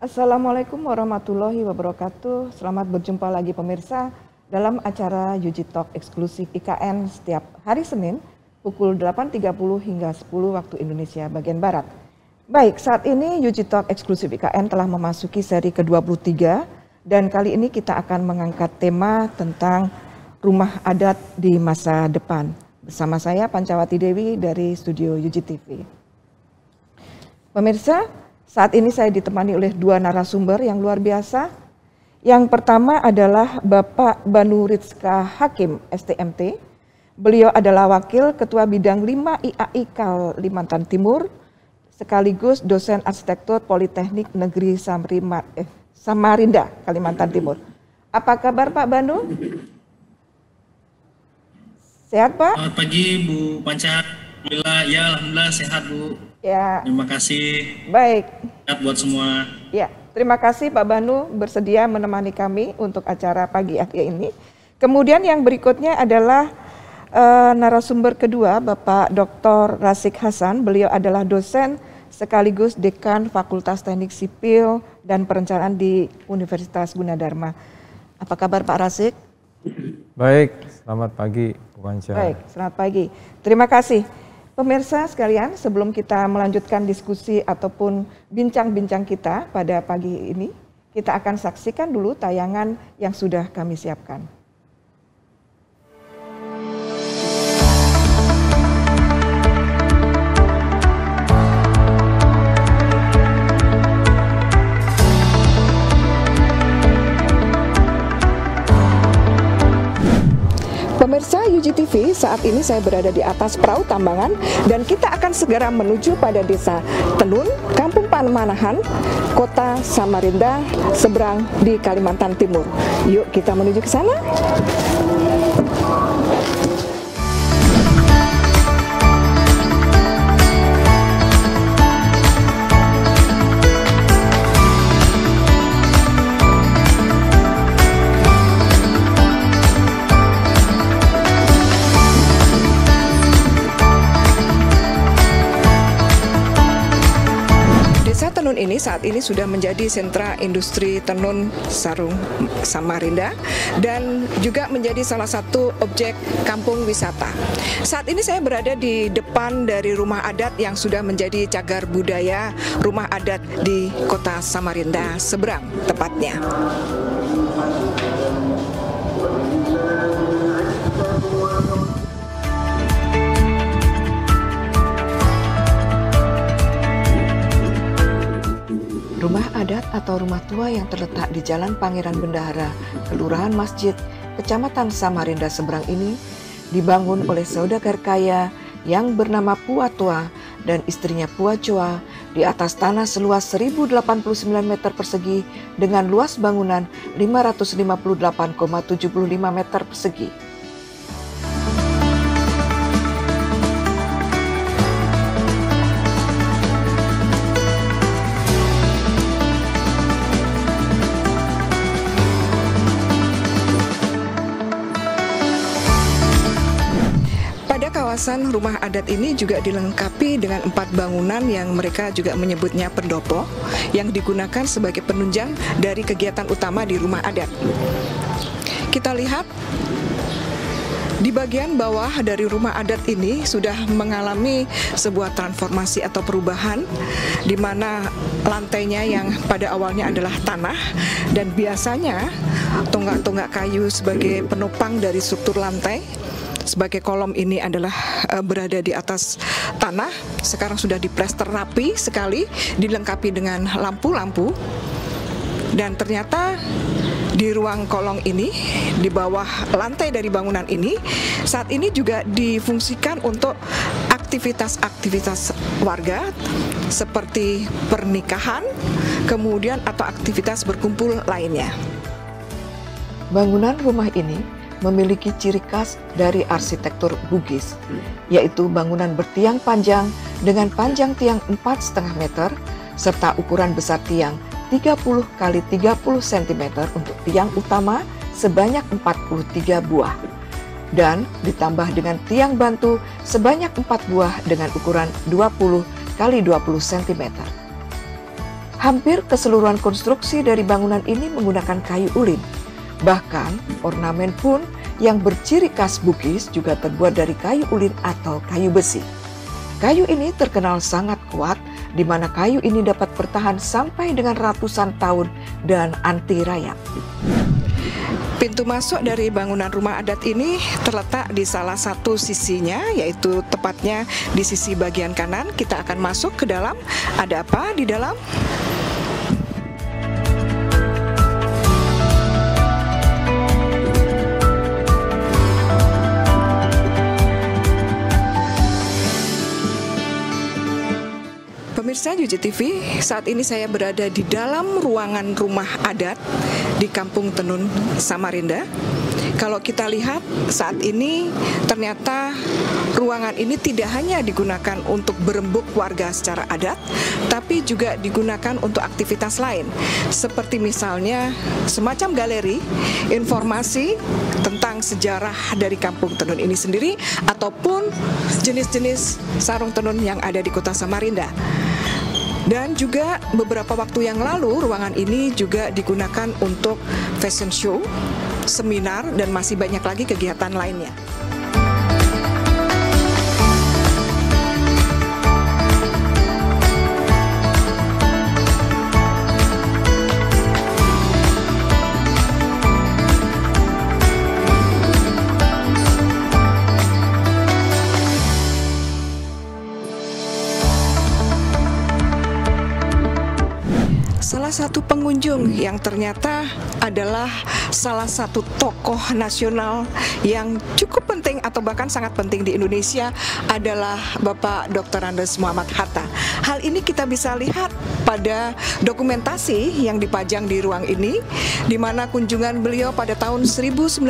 Assalamualaikum warahmatullahi wabarakatuh. Selamat berjumpa lagi pemirsa dalam acara UG Talk eksklusif IKN setiap hari Senin pukul 8.30 hingga 10 waktu Indonesia bagian Barat. Baik, saat ini UG Talk eksklusif IKN telah memasuki seri ke-23 dan kali ini kita akan mengangkat tema tentang rumah adat di masa depan. Bersama saya Pancawati Dewi dari studio UG TV. Pemirsa, saat ini saya ditemani oleh dua narasumber yang luar biasa. Yang pertama adalah Bapak Banu Rizka Hakim, STMT. Beliau adalah Wakil Ketua Bidang 5 IAI Kalimantan Timur, sekaligus dosen arsitektur Politeknik Negeri Samarinda, Kalimantan Timur. Apa kabar Pak Banu? Sehat Pak? Selamat pagi Bu Panca. Alhamdulillah, ya alhamdulillah sehat Bu. Ya. Terima kasih. Baik. Sehat buat semua. Ya, terima kasih Pak Banu bersedia menemani kami untuk acara pagi hari ini. Kemudian yang berikutnya adalah narasumber kedua, Bapak Dr. Rasik Hasan. Beliau adalah dosen sekaligus dekan Fakultas Teknik Sipil dan Perencanaan di Universitas Gunadarma. Apa kabar Pak Rasik? Baik, selamat pagi Bu Panca. Baik, selamat pagi. Terima kasih. Pemirsa sekalian, sebelum kita melanjutkan diskusi ataupun bincang-bincang kita pada pagi ini, kita akan saksikan dulu tayangan yang sudah kami siapkan. Pemirsa UG TV, saat ini saya berada di atas perahu tambangan dan kita akan segera menuju pada desa Tenun, Kampung Pamanahan, Kota Samarinda, seberang di Kalimantan Timur. Yuk kita menuju ke sana. Ini saat ini sudah menjadi sentra industri tenun sarung Samarinda dan juga menjadi salah satu objek kampung wisata. Saat ini saya berada di depan dari rumah adat yang sudah menjadi cagar budaya rumah adat di Kota Samarinda seberang tepatnya. Rumah adat atau rumah tua yang terletak di Jalan Pangeran Bendahara, Kelurahan Masjid, Kecamatan Samarinda seberang ini dibangun oleh saudagar kaya yang bernama Puatua dan istrinya Puacoa di atas tanah seluas 1089 meter persegi dengan luas bangunan 558,75 meter persegi. Kawasan rumah adat ini juga dilengkapi dengan 4 bangunan yang mereka juga menyebutnya pendopo yang digunakan sebagai penunjang dari kegiatan utama di rumah adat. Kita lihat di bagian bawah dari rumah adat ini sudah mengalami sebuah transformasi atau perubahan di mana lantainya yang pada awalnya adalah tanah dan biasanya tonggak-tonggak kayu sebagai penopang dari struktur lantai. Sebagai kolom ini adalah berada di atas tanah, sekarang sudah diplester rapi sekali, dilengkapi dengan lampu-lampu. Dan ternyata di ruang kolong ini, di bawah lantai dari bangunan ini, saat ini juga difungsikan untuk aktivitas-aktivitas warga seperti pernikahan, kemudian atau aktivitas berkumpul lainnya. Bangunan rumah ini memiliki ciri khas dari arsitektur Bugis, yaitu bangunan bertiang panjang dengan panjang tiang 4,5 meter, serta ukuran besar tiang 30 x 30 cm untuk tiang utama sebanyak 43 buah, dan ditambah dengan tiang bantu sebanyak 4 buah dengan ukuran 20 x 20 cm. Hampir keseluruhan konstruksi dari bangunan ini menggunakan kayu ulin. Bahkan ornamen pun yang berciri khas Bugis juga terbuat dari kayu ulin atau kayu besi. Kayu ini terkenal sangat kuat, di mana kayu ini dapat bertahan sampai dengan ratusan tahun dan anti rayap. Pintu masuk dari bangunan rumah adat ini terletak di salah satu sisinya, yaitu tepatnya di sisi bagian kanan. Kita akan masuk ke dalam. Ada apa di dalam? Pemirsa Yuji TV, saat ini saya berada di dalam ruangan rumah adat di Kampung Tenun, Samarinda. Kalau kita lihat saat ini ternyata ruangan ini tidak hanya digunakan untuk berembuk warga secara adat, tapi juga digunakan untuk aktivitas lain, seperti misalnya semacam galeri, informasi tentang sejarah dari Kampung Tenun ini sendiri, ataupun jenis-jenis sarung tenun yang ada di kota Samarinda. Dan juga beberapa waktu yang lalu ruangan ini juga digunakan untuk fashion show, seminar, dan masih banyak lagi kegiatan lainnya. Salah satu pengunjung yang ternyata adalah salah satu tokoh nasional yang cukup penting atau bahkan sangat penting di Indonesia adalah Bapak Dr. Andes Muhammad Hatta. Hal ini kita bisa lihat pada dokumentasi yang dipajang di ruang ini, di mana kunjungan beliau pada tahun 1950.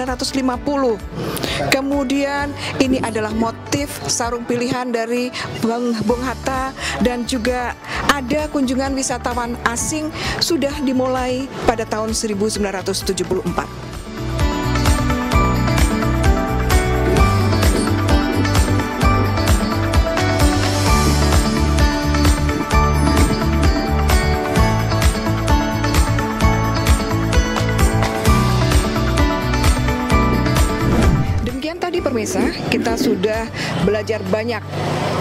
Kemudian ini adalah motif sarung pilihan dari Bung Hatta, dan juga ada kunjungan wisatawan asing sudah dimulai pada tahun 1974. Pemirsa, kita sudah belajar banyak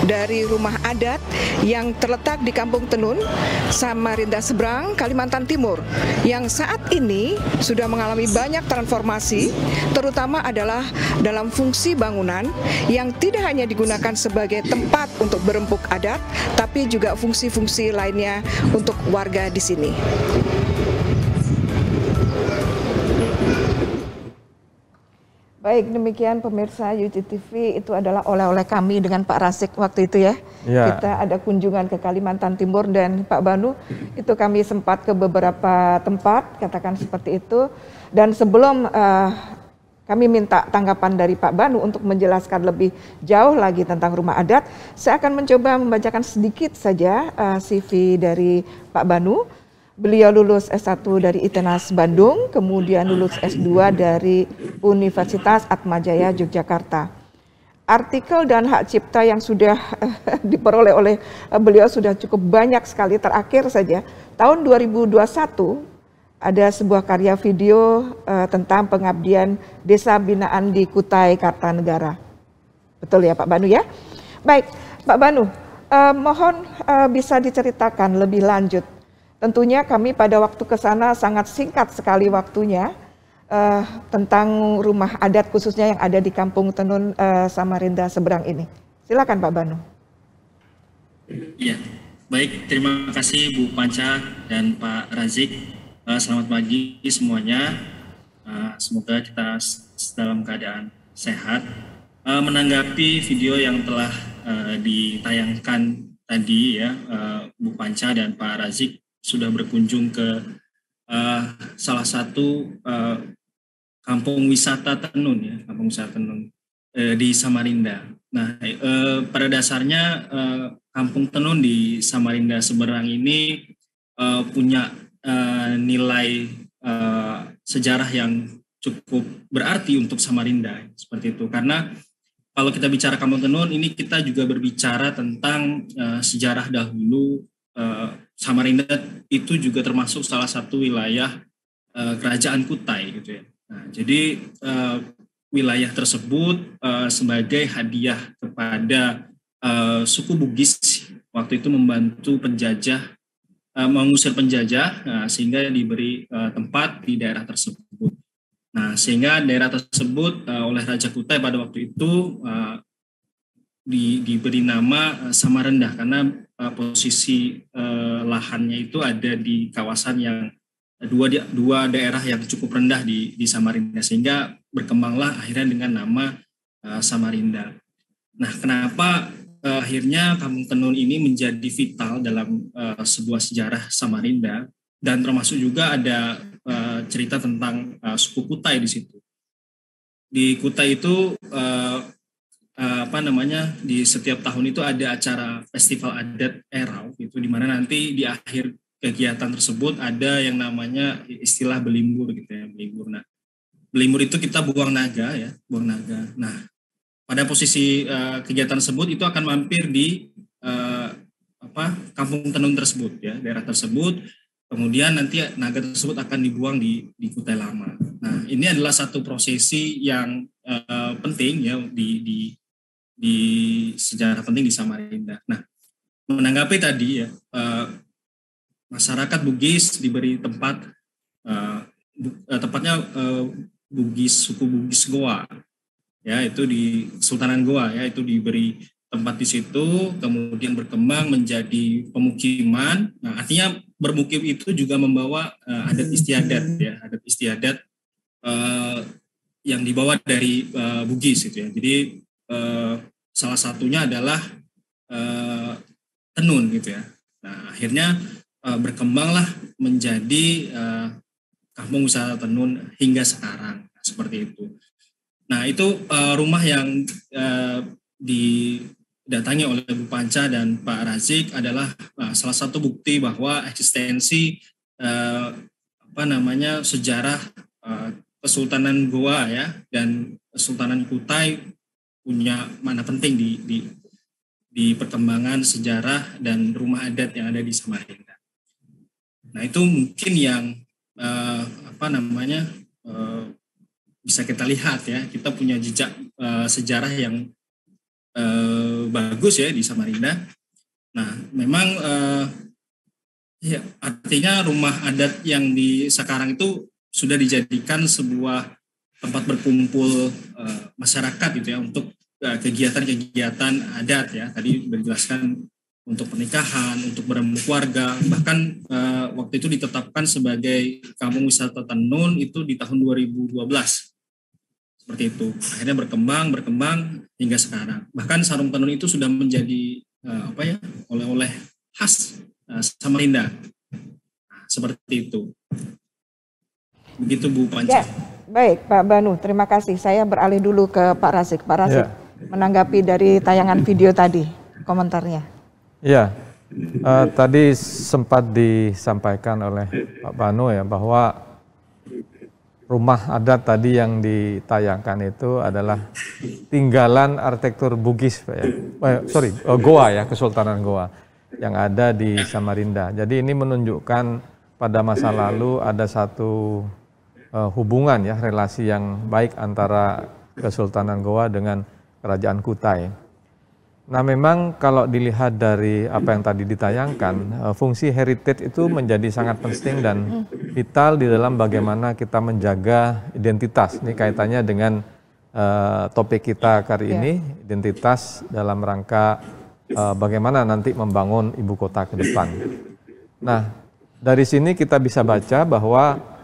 dari rumah adat yang terletak di Kampung Tenun, Samarinda Seberang, Kalimantan Timur, yang saat ini sudah mengalami banyak transformasi, terutama adalah dalam fungsi bangunan yang tidak hanya digunakan sebagai tempat untuk berembuk adat, tapi juga fungsi-fungsi lainnya untuk warga di sini. Baik, demikian pemirsa Yuji TV, itu adalah oleh-oleh kami dengan Pak Rasik waktu itu ya. Kita ada kunjungan ke Kalimantan Timur, dan Pak Banu itu kami sempat ke beberapa tempat, katakan seperti itu. Dan sebelum kami minta tanggapan dari Pak Banu untuk menjelaskan lebih jauh lagi tentang rumah adat, saya akan mencoba membacakan sedikit saja CV dari Pak Banu. Beliau lulus S1 dari ITENAS Bandung, kemudian lulus S2 dari Universitas Atmajaya Yogyakarta. Artikel dan hak cipta yang sudah diperoleh oleh beliau sudah cukup banyak sekali. Terakhir saja, tahun 2021 ada sebuah karya video tentang pengabdian desa binaan di Kutai Kartanegara. Betul ya Pak Banu ya? Baik, Pak Banu, mohon bisa diceritakan lebih lanjut. Tentunya kami pada waktu ke sana sangat singkat sekali waktunya, tentang rumah adat khususnya yang ada di Kampung Tenun Samarinda Seberang ini. Silakan Pak Banu. Iya, baik, terima kasih Bu Panca dan Pak Razik. Selamat pagi semuanya. Semoga kita dalam keadaan sehat. Menanggapi video yang telah ditayangkan tadi ya, Bu Panca dan Pak Razik sudah berkunjung ke salah satu kampung wisata tenun ya, kampung wisata tenun di Samarinda. Nah, pada dasarnya kampung tenun di Samarinda Seberang ini punya nilai sejarah yang cukup berarti untuk Samarinda seperti itu. Karena kalau kita bicara kampung tenun ini, kita juga berbicara tentang sejarah dahulu Samarinda itu juga termasuk salah satu wilayah kerajaan Kutai gitu ya. Nah, jadi wilayah tersebut sebagai hadiah kepada suku Bugis waktu itu membantu penjajah, mengusir penjajah, sehingga diberi tempat di daerah tersebut. Nah, sehingga daerah tersebut oleh Raja Kutai pada waktu itu diberi nama Samarinda karena posisi lahannya itu ada di kawasan yang dua daerah yang cukup rendah di Samarinda, sehingga berkembanglah akhirnya dengan nama Samarinda. Nah, kenapa akhirnya Kampung Tenun ini menjadi vital dalam sebuah sejarah Samarinda, dan termasuk juga ada cerita tentang suku Kutai di situ. Di Kutai itu di setiap tahun itu ada acara festival adat Erau gitu, di mana nanti di akhir kegiatan tersebut ada yang namanya istilah belimbur gitu ya, belimbur. Nah, belimbur itu kita buang naga ya, buang naga. Nah, pada posisi kegiatan tersebut itu akan mampir di Kampung Tenun tersebut ya, daerah tersebut. Kemudian nanti naga tersebut akan dibuang di Kutai Lama. Nah, ini adalah satu prosesi yang penting ya di sejarah penting di Samarinda. Nah, menanggapi tadi ya, masyarakat Bugis diberi tempat, tepatnya Bugis, suku Bugis Goa, ya itu di Kesultanan Goa ya, itu diberi tempat di situ, kemudian berkembang menjadi pemukiman. Nah, artinya bermukim itu juga membawa adat istiadat ya, adat istiadat yang dibawa dari Bugis gitu ya. Jadi salah satunya adalah tenun gitu ya. Nah, akhirnya berkembanglah menjadi kampung wisata tenun hingga sekarang, seperti itu. Nah, itu rumah yang didatangi oleh Bu Panca dan Pak Razik adalah salah satu bukti bahwa eksistensi sejarah Kesultanan Goa ya dan Kesultanan Kutai punya makna penting di perkembangan sejarah dan rumah adat yang ada di Samarinda. Nah, itu mungkin yang bisa kita lihat ya, kita punya jejak sejarah yang bagus ya di Samarinda. Nah, memang ya, artinya rumah adat yang di sekarang itu sudah dijadikan sebuah tempat berkumpul masyarakat gitu ya, untuk kegiatan-kegiatan adat ya. Tadi dijelaskan untuk pernikahan, untuk berembuk keluarga, bahkan waktu itu ditetapkan sebagai kampung wisata tenun itu di tahun 2012. Seperti itu. Akhirnya berkembang hingga sekarang. Bahkan sarung tenun itu sudah menjadi oleh-oleh khas Samarinda. Nah, seperti itu. Begitu Bu Panca. Ya, baik Pak Banu, terima kasih. Saya beralih dulu ke Pak Razik. Pak Razik, menanggapi dari tayangan video tadi, komentarnya. Ya, tadi sempat disampaikan oleh Pak Banu ya, bahwa rumah adat tadi yang ditayangkan itu adalah tinggalan arsitektur Bugis, Goa ya, Kesultanan Goa yang ada di Samarinda. Jadi ini menunjukkan pada masa lalu ada satu hubungan ya, relasi yang baik antara Kesultanan Goa dengan Kerajaan Kutai. Nah, memang kalau dilihat dari apa yang tadi ditayangkan, fungsi heritage itu menjadi sangat penting dan vital di dalam bagaimana kita menjaga identitas. Ini kaitannya dengan topik kita kali ini, identitas dalam rangka bagaimana nanti membangun ibu kota ke depan. Nah, dari sini kita bisa baca bahwa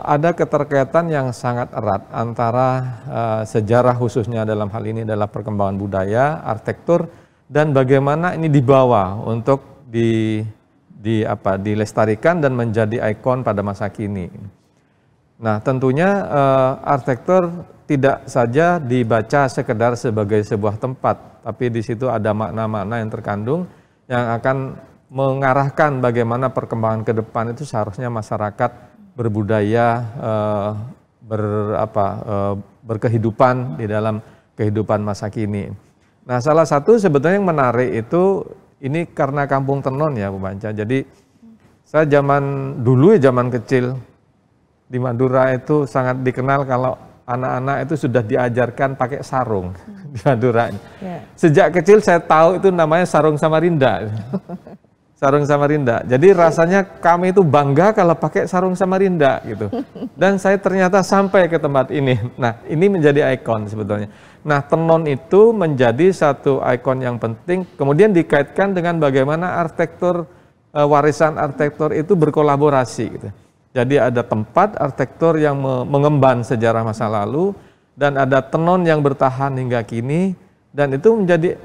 ada keterkaitan yang sangat erat antara sejarah, khususnya dalam hal ini adalah perkembangan budaya, arsitektur, dan bagaimana ini dibawa untuk dilestarikan dan menjadi ikon pada masa kini. Nah, tentunya arsitektur tidak saja dibaca sekedar sebagai sebuah tempat, tapi di situ ada makna-makna yang terkandung yang akan mengarahkan bagaimana perkembangan ke depan itu seharusnya masyarakat berbudaya, berkehidupan di dalam kehidupan masa kini. Nah, salah satu sebetulnya yang menarik itu ini karena Kampung Tenun ya Bu Panca. Jadi Saya zaman dulu ya, zaman kecil di Madura itu sangat dikenal kalau anak-anak itu sudah diajarkan pakai sarung di Madura. Sejak kecil saya tahu itu namanya sarung Samarinda. Sarung Samarinda. Jadi rasanya kami itu bangga kalau pakai sarung Samarinda gitu. Dan saya ternyata sampai ke tempat ini. Nah, ini menjadi ikon sebetulnya. Nah, tenun itu menjadi satu ikon yang penting. Kemudian dikaitkan dengan bagaimana arsitektur, warisan arsitektur itu berkolaborasi gitu. Jadi ada tempat arsitektur yang mengemban sejarah masa lalu, dan ada tenun yang bertahan hingga kini, dan itu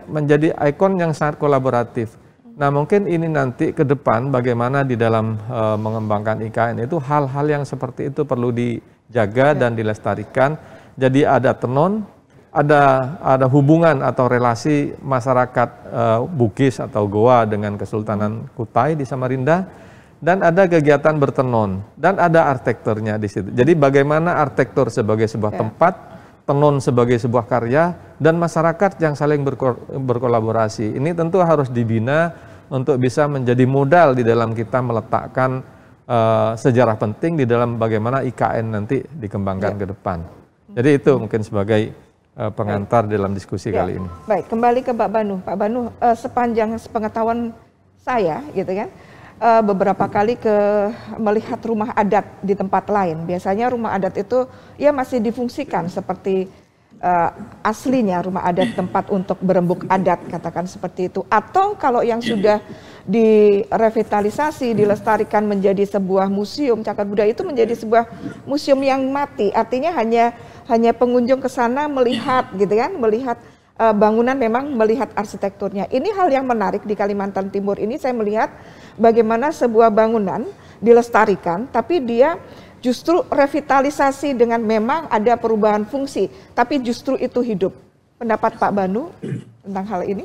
menjadi ikon yang sangat kolaboratif. Nah, mungkin ini nanti ke depan bagaimana di dalam mengembangkan IKN itu hal-hal yang seperti itu perlu dijaga dan dilestarikan. Jadi ada tenun, ada hubungan atau relasi masyarakat Bugis atau Goa dengan Kesultanan Kutai di Samarinda, dan ada kegiatan bertenun, dan ada arsitekturnya di situ. Jadi bagaimana arsitektur sebagai sebuah tempat, tenun sebagai sebuah karya, dan masyarakat yang saling berkolaborasi. Ini tentu harus dibina untuk bisa menjadi modal di dalam kita meletakkan sejarah penting di dalam bagaimana IKN nanti dikembangkan ke depan. Jadi itu mungkin sebagai pengantar dalam diskusi kali ini. Baik, kembali ke Pak Banu. Pak Banu, sepanjang sepengetahuan saya gitu kan, beberapa kali melihat rumah adat di tempat lain. Biasanya rumah adat itu ya masih difungsikan seperti aslinya rumah adat, tempat untuk berembuk adat, katakan seperti itu. Atau kalau yang sudah direvitalisasi, dilestarikan menjadi sebuah museum cagar budaya, itu menjadi sebuah museum yang mati. Artinya hanya pengunjung ke sana melihat gitu kan, melihat bangunan, memang melihat arsitekturnya. Ini hal yang menarik di Kalimantan Timur ini. Saya melihat bagaimana sebuah bangunan dilestarikan, tapi dia justru revitalisasi dengan memang ada perubahan fungsi, tapi justru itu hidup. Pendapat Pak Banu tentang hal ini?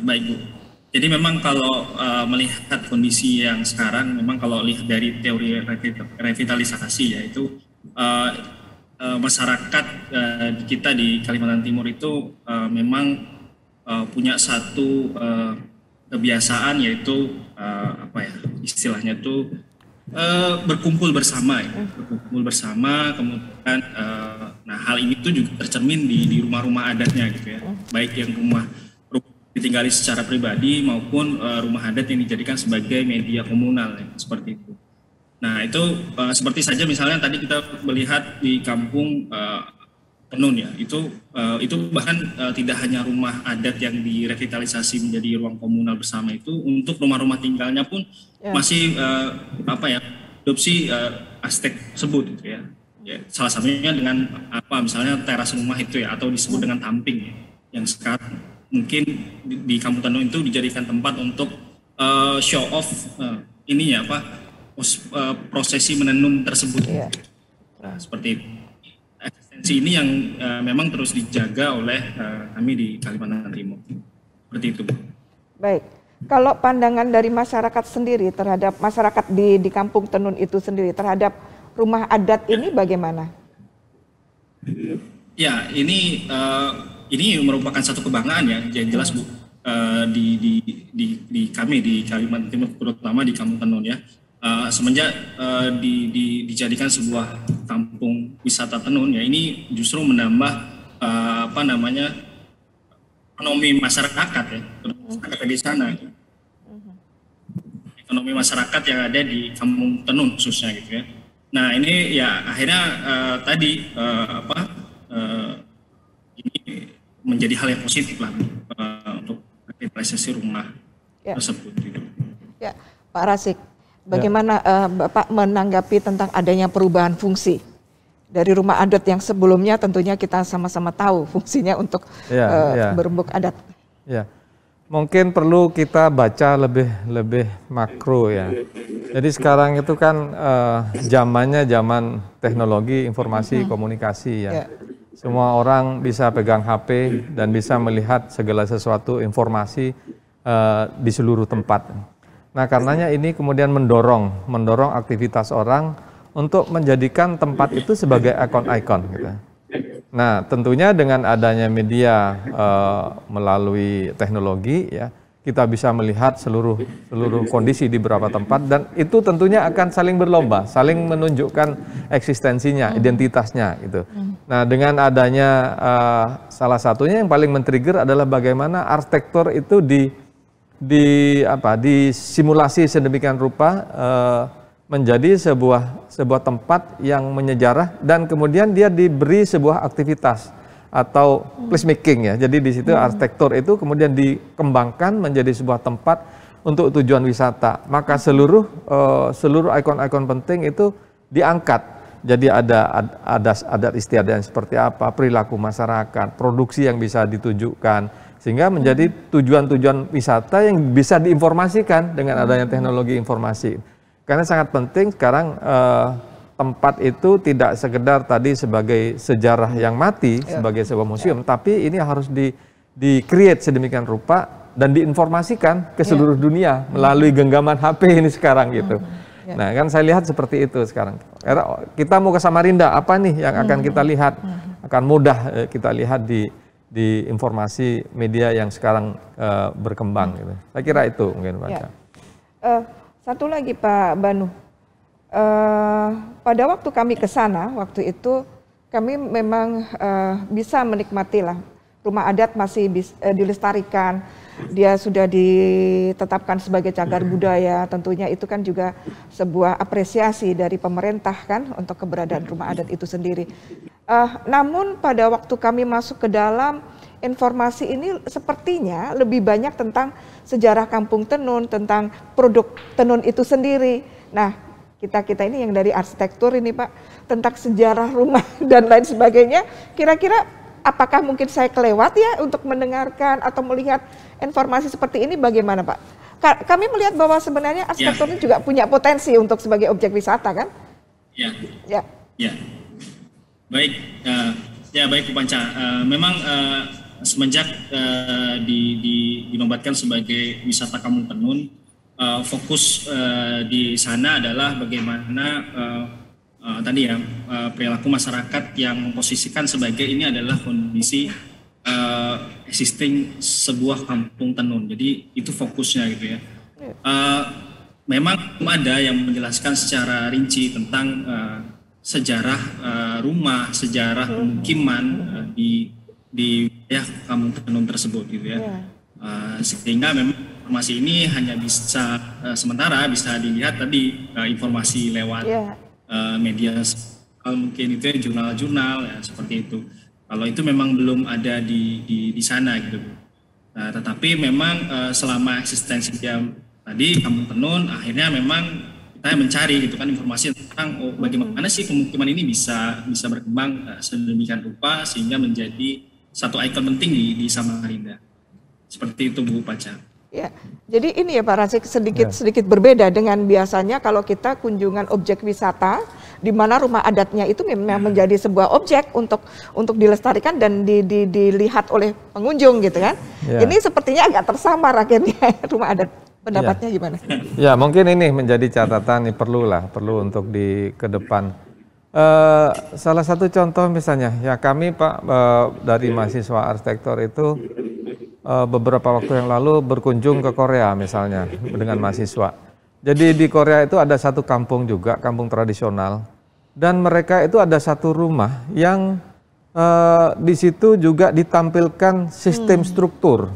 Baik Bu. Jadi memang kalau melihat kondisi yang sekarang, memang kalau lihat dari teori revitalisasi, yaitu masyarakat kita di Kalimantan Timur itu memang punya satu kebiasaan, yaitu istilahnya itu berkumpul bersama, berkumpul bersama. Kemudian nah hal ini tuh juga tercermin di rumah-rumah adatnya gitu ya, baik yang rumah ditinggali secara pribadi maupun rumah adat yang dijadikan sebagai media komunal ya, seperti itu. Nah itu seperti saja misalnya tadi kita melihat di kampung Tenun ya, itu bahkan tidak hanya rumah adat yang direvitalisasi menjadi ruang komunal bersama, itu untuk rumah-rumah tinggalnya pun masih adopsi arsitek tersebut gitu ya. Salah satunya dengan misalnya teras rumah itu ya, atau disebut dengan tamping ya, yang sekarang mungkin di kampung Tenun itu dijadikan tempat untuk show off prosesi menenun tersebut. Nah, seperti itu. Eksistensi ini yang memang terus dijaga oleh kami di Kalimantan Timur. Seperti itu, Bu. Baik. Kalau pandangan dari masyarakat sendiri terhadap masyarakat di Kampung Tenun itu sendiri terhadap rumah adat ini bagaimana? Ya, ini merupakan satu kebanggaan ya, yang jelas Bu, di kami di Kalimantan Timur, terutama di Kampung Tenun ya. Semenjak dijadikan sebuah kampung wisata tenun ya, ini justru menambah ekonomi masyarakat ya, masyarakat di sana. Ekonomi masyarakat yang ada di Kampung Tenun khususnya gitu ya. Nah ini ya akhirnya ini menjadi hal yang positif lah untuk revitalisasi rumah tersebut. Gitu. Ya, Pak Razik. Bagaimana Bapak menanggapi tentang adanya perubahan fungsi dari rumah adat yang sebelumnya tentunya kita sama-sama tahu fungsinya untuk berembuk adat. Ya, mungkin perlu kita baca lebih makro ya. Jadi sekarang itu kan zamannya zaman teknologi informasi komunikasi ya. Semua orang bisa pegang HP dan bisa melihat segala sesuatu informasi di seluruh tempat. Nah, karenanya ini kemudian mendorong aktivitas orang untuk menjadikan tempat itu sebagai ikon-ikon gitu. Nah, tentunya dengan adanya media melalui teknologi ya, kita bisa melihat seluruh kondisi di beberapa tempat, dan itu tentunya akan saling berlomba, saling menunjukkan eksistensinya, identitasnya gitu. Nah, dengan adanya salah satunya yang paling men-trigger adalah bagaimana arsitektur itu disimulasi sedemikian rupa menjadi sebuah tempat yang menyejarah, dan kemudian dia diberi sebuah aktivitas atau placemaking ya. Jadi di situ arsitektur itu kemudian dikembangkan menjadi sebuah tempat untuk tujuan wisata. Maka seluruh ikon-ikon penting itu diangkat. Jadi ada adat istiadat yang seperti apa, perilaku masyarakat, produksi yang bisa ditujukan, sehingga menjadi tujuan-tujuan wisata yang bisa diinformasikan dengan adanya teknologi informasi. Karena sangat penting sekarang tempat itu tidak sekedar tadi sebagai sejarah yang mati, sebagai sebuah museum, tapi ini harus di-create sedemikian rupa dan diinformasikan ke seluruh dunia melalui genggaman HP ini sekarang gitu. Nah, kan saya lihat seperti itu sekarang. Kita mau ke Samarinda, apa nih yang akan kita lihat? Akan mudah kita lihat di informasi media yang sekarang berkembang gitu. Saya kira itu mungkin Pak. Satu lagi Pak Banu. Pada waktu kami ke sana, waktu itu kami memang bisa menikmati lah, rumah adat masih dilestarikan, dia sudah ditetapkan sebagai cagar budaya, tentunya itu kan juga sebuah apresiasi dari pemerintah kan untuk keberadaan rumah adat itu sendiri. Namun pada waktu kami masuk ke dalam, informasi ini sepertinya lebih banyak tentang sejarah Kampung Tenun, tentang produk tenun itu sendiri. Nah, kita ini yang dari arsitektur ini Pak, tentang sejarah rumah dan lain sebagainya, kira-kira apakah mungkin saya kelewat ya untuk mendengarkan atau melihat informasi seperti ini, bagaimana Pak? Kami melihat bahwa sebenarnya arsitektur ini juga punya potensi untuk sebagai objek wisata kan? Ya. Baik, baik Bu Panca. Memang semenjak dinobatkan sebagai wisata Kampung Tenun, fokus di sana adalah bagaimana perilaku masyarakat yang memposisikan sebagai ini adalah kondisi existing sebuah kampung tenun. Jadi itu fokusnya gitu ya. Memang ada yang menjelaskan secara rinci tentang sejarah rumah, sejarah pemukiman di kampung tenun tersebut gitu ya. Sehingga memang informasi ini hanya bisa sementara bisa dilihat tadi informasi lewat media mungkin itu ya, jurnal-jurnal ya, seperti itu. Kalau itu memang belum ada di sana gitu. Nah, tetapi memang selama eksistensi tadi Kampung Tenun, akhirnya memang kita mencari gitu kan informasi tentang bagaimana sih pemukiman ini bisa berkembang sedemikian rupa sehingga menjadi satu ikon penting di Samarinda. Seperti itu Bu Panca. Ya, jadi ini ya Pak Razik sedikit berbeda dengan biasanya kalau kita kunjungan objek wisata di mana rumah adatnya itu memang menjadi sebuah objek untuk dilestarikan dan dilihat oleh pengunjung gitu kan. Ini sepertinya agak tersamar akhirnya rumah adat. Pendapatnya gimana? Ya, mungkin ini menjadi catatan perlu untuk ke depan. Salah satu contoh misalnya ya kami Pak dari mahasiswa arsitektur itu beberapa waktu yang lalu berkunjung ke Korea misalnya dengan mahasiswa. Jadi di Korea itu ada satu kampung juga, kampung tradisional, dan mereka itu ada satu rumah yang di situ juga ditampilkan sistem struktur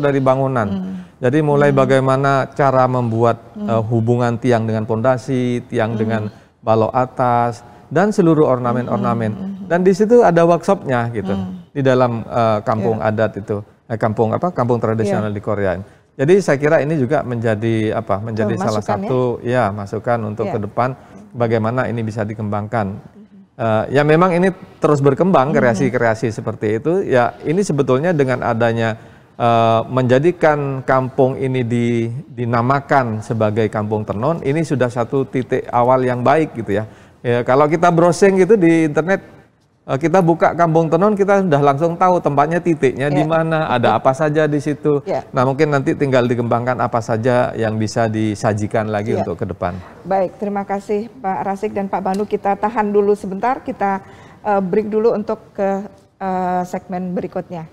dari bangunan. Jadi mulai bagaimana cara membuat hubungan tiang dengan pondasi, tiang dengan balok atas, dan seluruh ornamen-ornamen. Dan di situ ada workshopnya gitu di dalam kampung adat itu. Kampung tradisional di Korea. Jadi saya kira ini juga menjadi salah satu masukan untuk ke depan bagaimana ini bisa dikembangkan. Ya memang ini terus berkembang kreasi-kreasi seperti itu. Ya ini sebetulnya dengan adanya menjadikan kampung ini dinamakan sebagai Kampung Tenun, ini sudah satu titik awal yang baik gitu ya. Ya kalau kita browsing gitu di internet, kita buka Kampung Tenun, kita sudah langsung tahu tempatnya, titiknya di mana, ada apa saja di situ. Nah mungkin nanti tinggal dikembangkan apa saja yang bisa disajikan lagi untuk ke depan. Baik, terima kasih Pak Razik dan Pak Banu. Kita tahan dulu sebentar, kita break dulu untuk ke segmen berikutnya.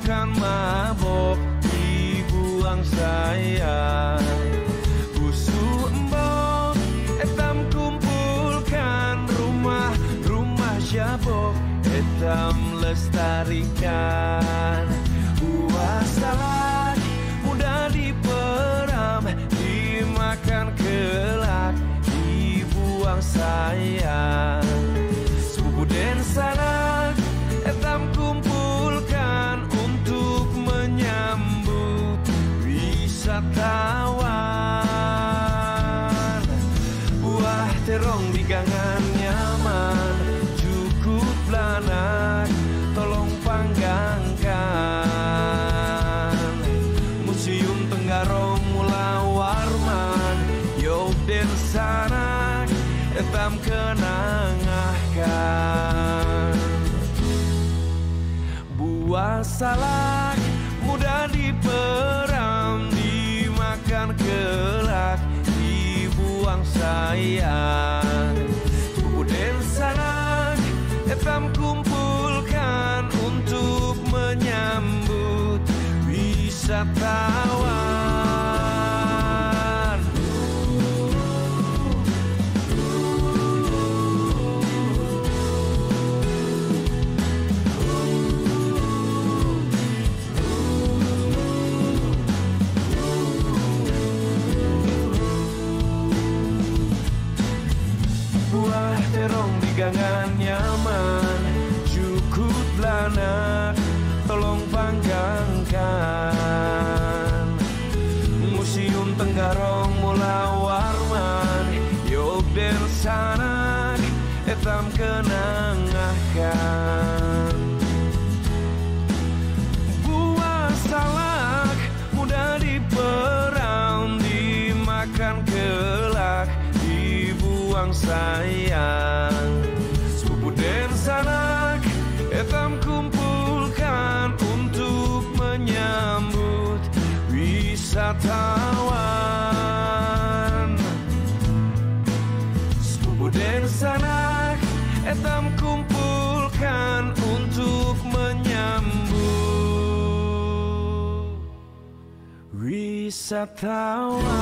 makan mabok dibuang sayang. Busuk embok etam kumpulkan, rumah jabok etam lestarikan. Buah salak mudah diperam, dimakan kelak dibuang sayang. Subuh dan sanak etam kumpulkan untuk menyambut wisatawan. Buah terong di gangan nyaman, cukup belanak tolong panggangkan. Museum Tenggarong Mula Warman, Yok den sanak etam kenangahkan. Buah salak mudah diperam, dimakan kelak dibuang sayang. Bubu den sanak etam kumpulkan untuk menyambut wisatawan. Buah terong di gangan nyaman, cukup belanak tolong panggangkan. Museum Tenggarong Mula Warman, Yok den sanak etam kenangahkan. Buah salak mudah diperam, dimakan kelak dibuang sayang. Sepupu den sanak etam kumpulkan untuk menyambut wisatawan. Sepupu den sanak etam kumpulkan untuk menyambut wisatawan.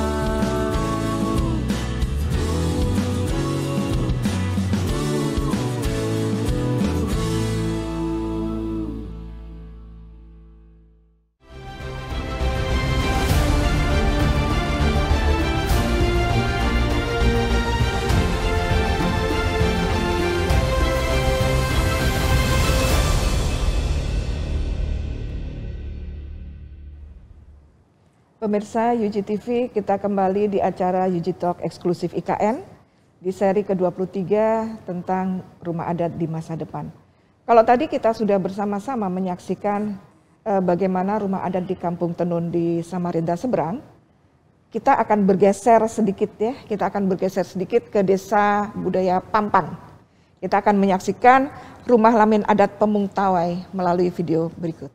Pemirsa UG TV, kita kembali di acara UG Talk eksklusif IKN di seri ke-23 tentang rumah adat di masa depan. Kalau tadi kita sudah bersama-sama menyaksikan bagaimana rumah adat di Kampung Tenun di Samarinda seberang, kita akan bergeser sedikit ke Desa Budaya Pampang. Kita akan menyaksikan rumah lamin adat Pemungtawai melalui video berikut.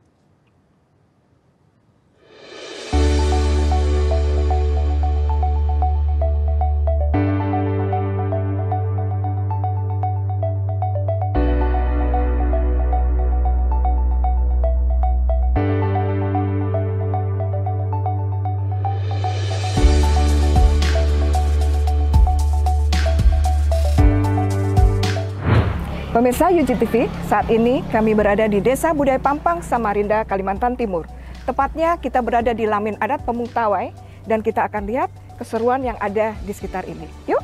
Pemirsa UG TV, saat ini kami berada di Desa Budaya Pampang, Samarinda, Kalimantan Timur. Tepatnya kita berada di Lamin Adat Pemungtawai dan kita akan lihat keseruan yang ada di sekitar ini. Yuk!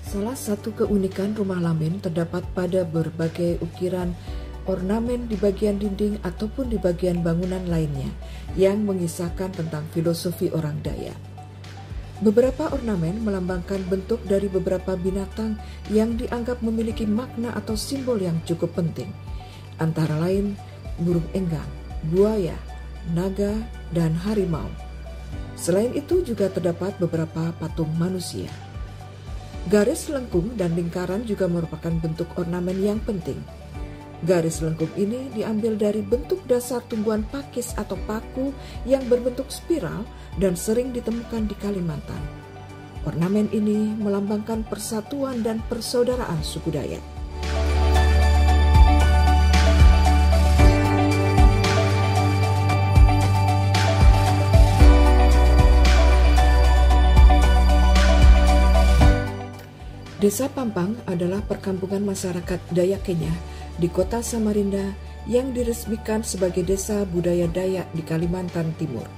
Salah satu keunikan rumah lamin terdapat pada berbagai ukiran ornamen di bagian dinding ataupun di bagian bangunan lainnya yang mengisahkan tentang filosofi orang Dayak. Beberapa ornamen melambangkan bentuk dari beberapa binatang yang dianggap memiliki makna atau simbol yang cukup penting, antara lain burung enggang, buaya, naga, dan harimau. Selain itu juga terdapat beberapa patung manusia. Garis lengkung dan lingkaran juga merupakan bentuk ornamen yang penting. Garis lengkung ini diambil dari bentuk dasar tumbuhan pakis atau paku yang berbentuk spiral dan sering ditemukan di Kalimantan. Ornamen ini melambangkan persatuan dan persaudaraan suku Dayak. Desa Pampang adalah perkampungan masyarakat Dayak Kenya di kota Samarinda yang diresmikan sebagai Desa Budaya Dayak di Kalimantan Timur.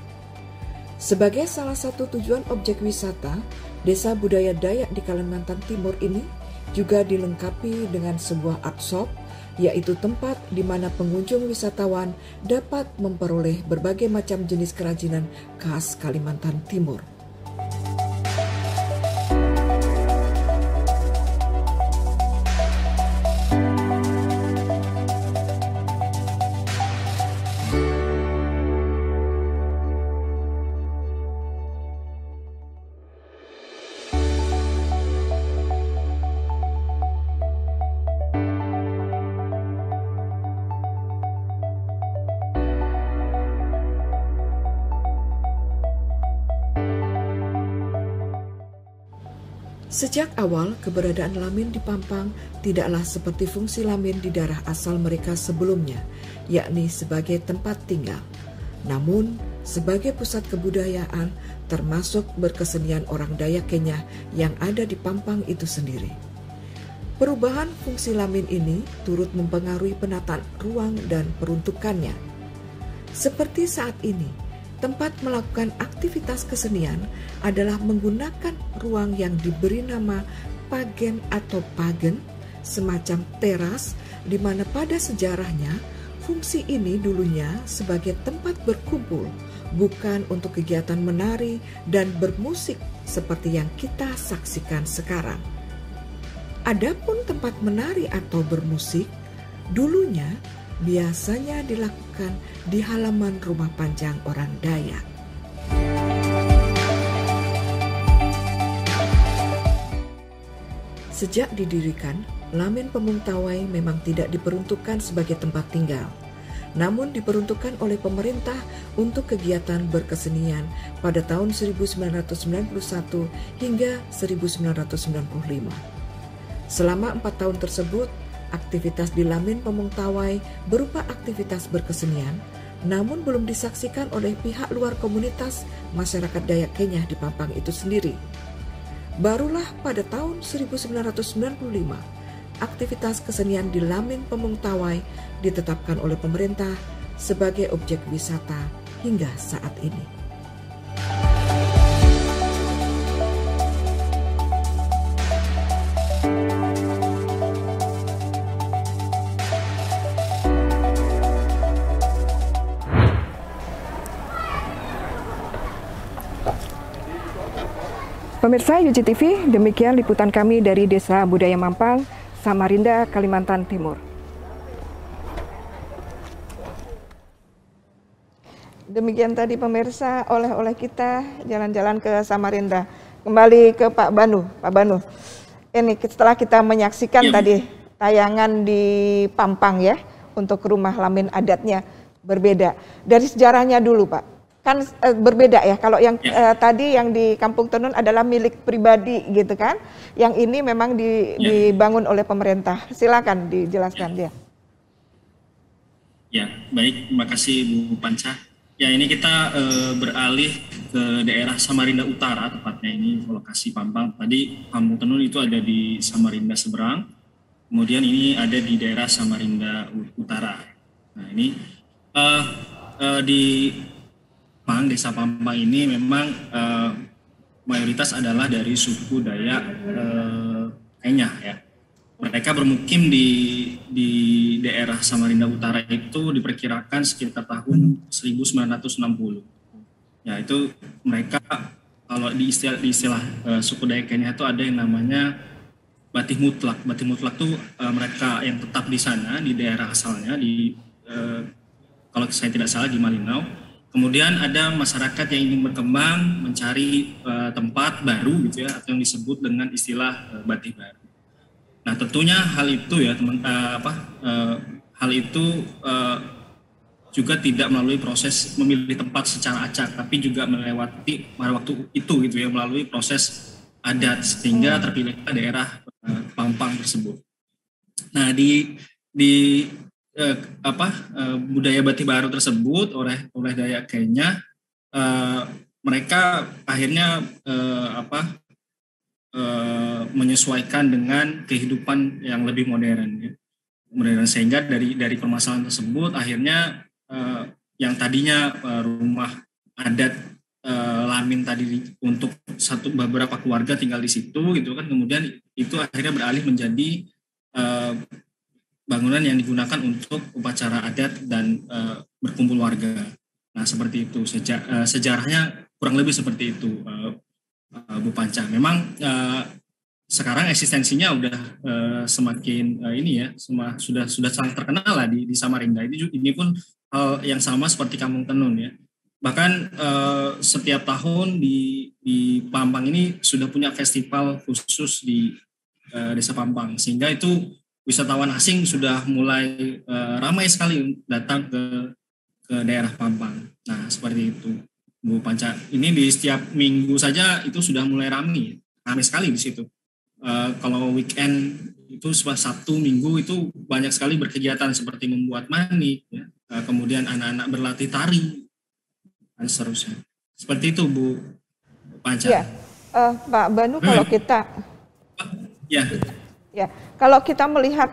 Sebagai salah satu tujuan objek wisata, Desa Budaya Dayak di Kalimantan Timur ini juga dilengkapi dengan sebuah art shop, yaitu tempat di mana pengunjung wisatawan dapat memperoleh berbagai macam jenis kerajinan khas Kalimantan Timur. Sejak awal, keberadaan Lamin di Pampang tidaklah seperti fungsi Lamin di daerah asal mereka sebelumnya, yakni sebagai tempat tinggal. Namun, sebagai pusat kebudayaan, termasuk berkesenian orang Dayak Kenya yang ada di Pampang itu sendiri. Perubahan fungsi Lamin ini turut mempengaruhi penataan ruang dan peruntukannya. Seperti saat ini, tempat melakukan aktivitas kesenian adalah menggunakan ruang yang diberi nama pagen atau pagen, semacam teras di mana pada sejarahnya fungsi ini dulunya sebagai tempat berkumpul, bukan untuk kegiatan menari dan bermusik seperti yang kita saksikan sekarang. Adapun tempat menari atau bermusik dulunya biasanya dilakukan di halaman rumah panjang orang Dayak. Sejak didirikan, Lamin Pemungtawai memang tidak diperuntukkan sebagai tempat tinggal, namun diperuntukkan oleh pemerintah untuk kegiatan berkesenian pada tahun 1991 hingga 1995. Selama 4 tahun tersebut, aktivitas di Lamin Pemungtawai berupa aktivitas berkesenian, namun belum disaksikan oleh pihak luar komunitas masyarakat Dayak Kenya di Pampang itu sendiri. Barulah pada tahun 1995, aktivitas kesenian di Lamin Pemungtawai ditetapkan oleh pemerintah sebagai objek wisata hingga saat ini. Pemirsa UJ TV, demikian liputan kami dari Desa Budaya Mampang, Samarinda, Kalimantan Timur. Demikian tadi pemirsa oleh-oleh kita jalan-jalan ke Samarinda. Kembali ke Pak Banu. Pak Banu, ini setelah kita menyaksikan tadi tayangan di Pampang ya, untuk rumah Lamin adatnya berbeda. Dari sejarahnya dulu Pak. Kan berbeda ya, kalau yang tadi yang di Kampung Tenun adalah milik pribadi gitu kan, yang ini memang dibangun oleh pemerintah. Silakan dijelaskan dia. Ya, baik, terima kasih Bu Panca. Ya, ini kita beralih ke daerah Samarinda Utara, tepatnya ini lokasi Pampang. Tadi Kampung Tenun itu ada di Samarinda seberang, kemudian ini ada di daerah Samarinda Utara. Nah, ini di Desa Pampang ini memang mayoritas adalah dari suku Dayak Kenya ya. Mereka bermukim di daerah Samarinda Utara itu diperkirakan sekitar tahun 1960. Ya, itu mereka kalau di istilah suku Dayak Kenya itu ada yang namanya Batih Mutlak. Batih Mutlak itu mereka yang tetap di sana di daerah asalnya kalau saya tidak salah di Malinau. Kemudian ada masyarakat yang ingin berkembang, mencari tempat baru gitu ya, atau yang disebut dengan istilah Batih Baru. Nah, tentunya hal itu ya hal itu juga tidak melalui proses memilih tempat secara acak, tapi juga melewati pada waktu itu gitu ya, melalui proses adat sehingga terpilihlah daerah Pampang tersebut. Nah, budaya Batih Baru tersebut oleh Dayak Kenya, mereka akhirnya menyesuaikan dengan kehidupan yang lebih modern, ya. Modern, sehingga dari permasalahan tersebut akhirnya yang tadinya rumah adat Lamin tadi untuk beberapa keluarga tinggal di situ gitu kan, kemudian itu akhirnya beralih menjadi bangunan yang digunakan untuk upacara adat dan berkumpul warga. Nah, seperti itu sejarahnya kurang lebih seperti itu, Bu Panca. Memang sekarang eksistensinya udah semakin ini ya, sudah sangat terkenal lah di Samarinda. Ini pun hal yang sama seperti Kampung Tenun ya. Bahkan setiap tahun di Pampang ini sudah punya festival khusus di Desa Pampang, sehingga itu wisatawan asing sudah mulai ramai sekali datang ke daerah Pampang. Nah, seperti itu, Bu Panca. Ini di setiap minggu saja itu sudah mulai ramai sekali di situ. Kalau weekend itu Sabtu Minggu itu banyak sekali berkegiatan seperti membuat manik, ya. Kemudian anak-anak berlatih tari dan seterusnya. Seperti itu, Bu Panca. Ya, Pak Banu, kalau kita ya, kalau kita melihat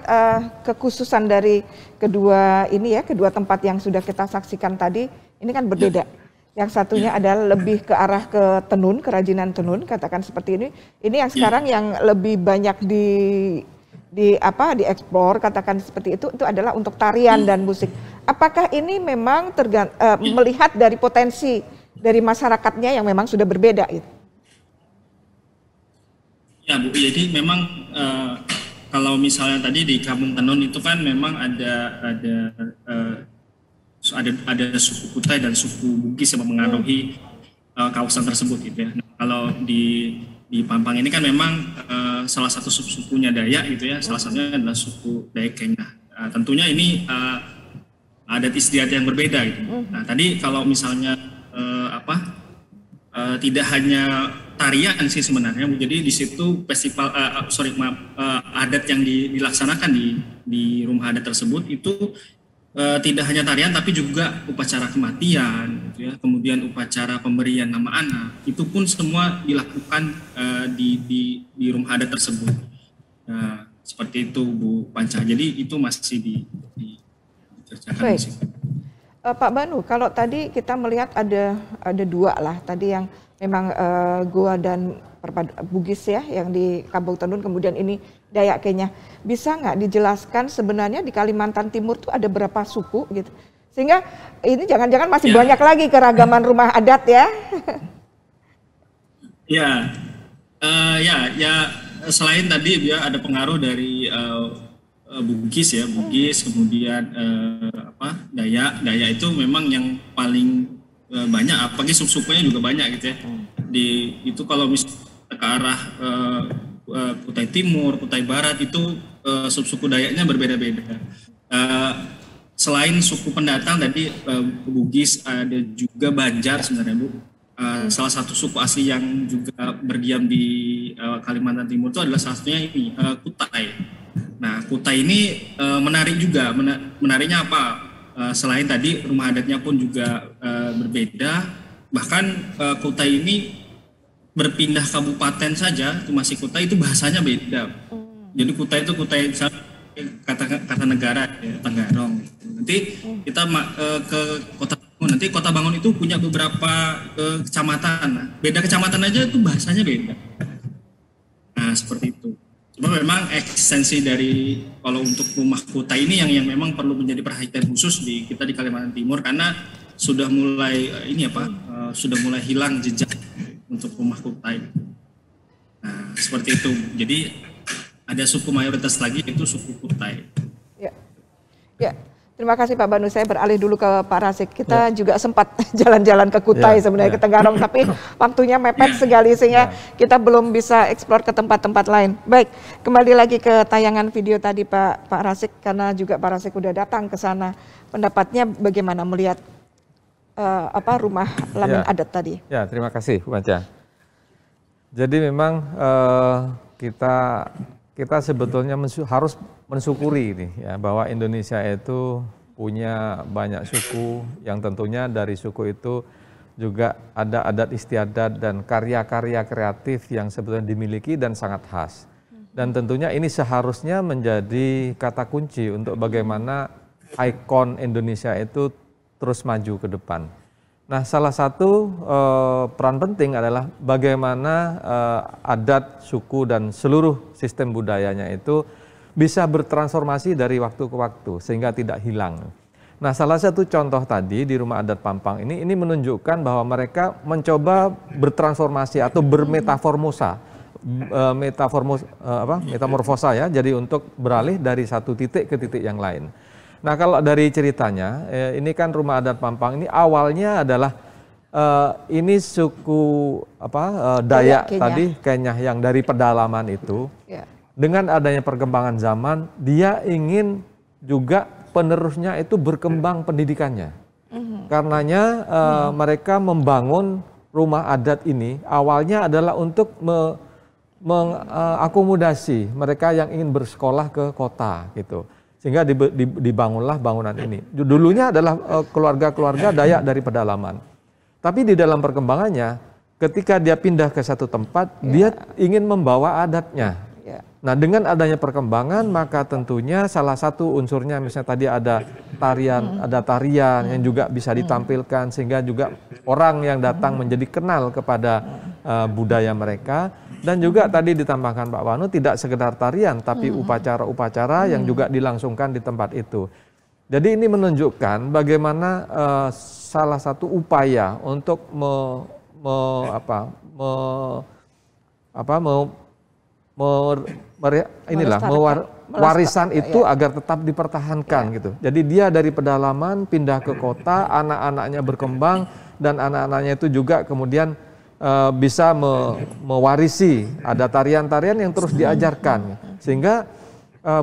kekhususan dari kedua tempat yang sudah kita saksikan tadi, ini kan berbeda. Yang satunya adalah lebih ke arah ke tenun, kerajinan tenun, katakan seperti ini. Ini yang sekarang yang lebih banyak dieksplor, katakan seperti itu adalah untuk tarian dan musik. Apakah ini memang melihat dari potensi dari masyarakatnya yang memang sudah berbeda itu? Ya, Bu. Jadi memang kalau misalnya tadi di Kampung Tenun itu kan memang ada suku Kutai dan suku Bugis yang mempengaruhi kawasan tersebut gitu ya. Nah, kalau di Pampang ini kan memang salah satu sukunya Dayak gitu ya. Salah satunya adalah suku Dayak Kenya. Tentunya ini adat istiadat yang berbeda gitu. Nah, tadi kalau misalnya tidak hanya tarian sih sebenarnya, jadi di situ festival adat yang dilaksanakan di rumah adat tersebut itu tidak hanya tarian tapi juga upacara kematian gitu ya, kemudian upacara pemberian nama anak, itu pun semua dilakukan di rumah adat tersebut. Seperti itu, Bu Panca. Jadi itu masih dikerjakan di situ. Pak Banu, kalau tadi kita melihat ada dua lah tadi yang memang Goa dan Bugis ya yang di Kampung Tenun, kemudian ini Dayak Kenya. Bisa nggak dijelaskan sebenarnya di Kalimantan Timur tuh ada berapa suku gitu? Sehingga ini jangan-jangan masih banyak lagi keragaman rumah adat ya? Selain tadi ya ada pengaruh dari Bugis ya, kemudian Dayak itu memang yang paling banyak, apalagi suku-sukunya juga banyak gitu ya. Itu kalau misalnya ke arah Kutai Timur, Kutai Barat itu suku Dayaknya berbeda-beda. Selain suku pendatang tadi Bugis, ada juga Banjar sebenarnya, Bu. Salah satu suku asli yang juga berdiam di Kalimantan Timur itu adalah salah satunya ini Kutai. Nah, Kutai ini menarik juga. Menariknya apa? Selain tadi rumah adatnya pun juga berbeda, bahkan Kutai ini berpindah kabupaten saja, itu masih Kutai, itu bahasanya beda. Jadi Kutai itu Kutai kata negara ya, Tenggarong. Nanti kita ke Kota Bangun. Nanti Kota Bangun itu punya beberapa kecamatan. Nah, beda kecamatan aja itu bahasanya beda. Nah, seperti itu. Cuma memang eksistensi dari kalau untuk rumah Kutai ini yang memang perlu menjadi perhatian khusus kita di Kalimantan Timur, karena sudah mulai sudah mulai hilang jejak untuk rumah Kutai. Nah, seperti itu. Jadi ada suku mayoritas lagi, itu suku Kutai. Ya. Terima kasih Pak Banu. Saya beralih dulu ke Pak Rasik. Kita juga sempat jalan-jalan ke Kutai sebenarnya, ke Tenggarong, tapi waktunya mepet sekali sehingga kita belum bisa eksplor ke tempat-tempat lain. Baik, kembali lagi ke tayangan video tadi Pak Rasik, karena juga Pak Rasik udah datang ke sana. Pendapatnya bagaimana melihat rumah Lamin adat tadi? Ya, terima kasih Bu Panca. Jadi memang kita sebetulnya harus mensyukuri ini ya, bahwa Indonesia itu punya banyak suku yang tentunya dari suku itu juga ada adat istiadat dan karya-karya kreatif yang sebetulnya dimiliki dan sangat khas. Dan tentunya ini seharusnya menjadi kata kunci untuk bagaimana ikon Indonesia itu terus maju ke depan. Nah, salah satu peran penting adalah bagaimana adat, suku, dan seluruh sistem budayanya itu bisa bertransformasi dari waktu ke waktu sehingga tidak hilang. Nah, salah satu contoh tadi di Rumah Adat Pampang ini menunjukkan bahwa mereka mencoba bertransformasi atau bermetaformosa, metamorfosa ya, jadi untuk beralih dari satu titik ke titik yang lain. Nah, kalau dari ceritanya, ini kan Rumah Adat Pampang ini awalnya adalah ini suku Dayak tadi, Kenyah yang dari pedalaman itu. Ya. Dengan adanya perkembangan zaman, dia ingin juga penerusnya itu berkembang pendidikannya. Karenanya mereka membangun rumah adat ini awalnya adalah untuk mengakomodasi mereka yang ingin bersekolah ke kota gitu. Sehingga dibangunlah bangunan ini. Dulunya adalah keluarga-keluarga Dayak dari pedalaman. Tapi di dalam perkembangannya, ketika dia pindah ke satu tempat, dia ingin membawa adatnya. Nah, dengan adanya perkembangan, maka tentunya salah satu unsurnya, misalnya tadi ada tarian yang juga bisa ditampilkan, sehingga juga orang yang datang menjadi kenal kepada budaya mereka. Dan juga tadi ditambahkan Pak Wanu, tidak sekedar tarian, tapi upacara-upacara yang juga dilangsungkan di tempat itu. Jadi ini menunjukkan bagaimana salah satu upaya untuk warisan itu agar tetap dipertahankan gitu. Jadi dia dari pedalaman pindah ke kota, anak-anaknya berkembang, dan anak-anaknya itu juga kemudian bisa mewarisi, ada tarian-tarian yang terus diajarkan, sehingga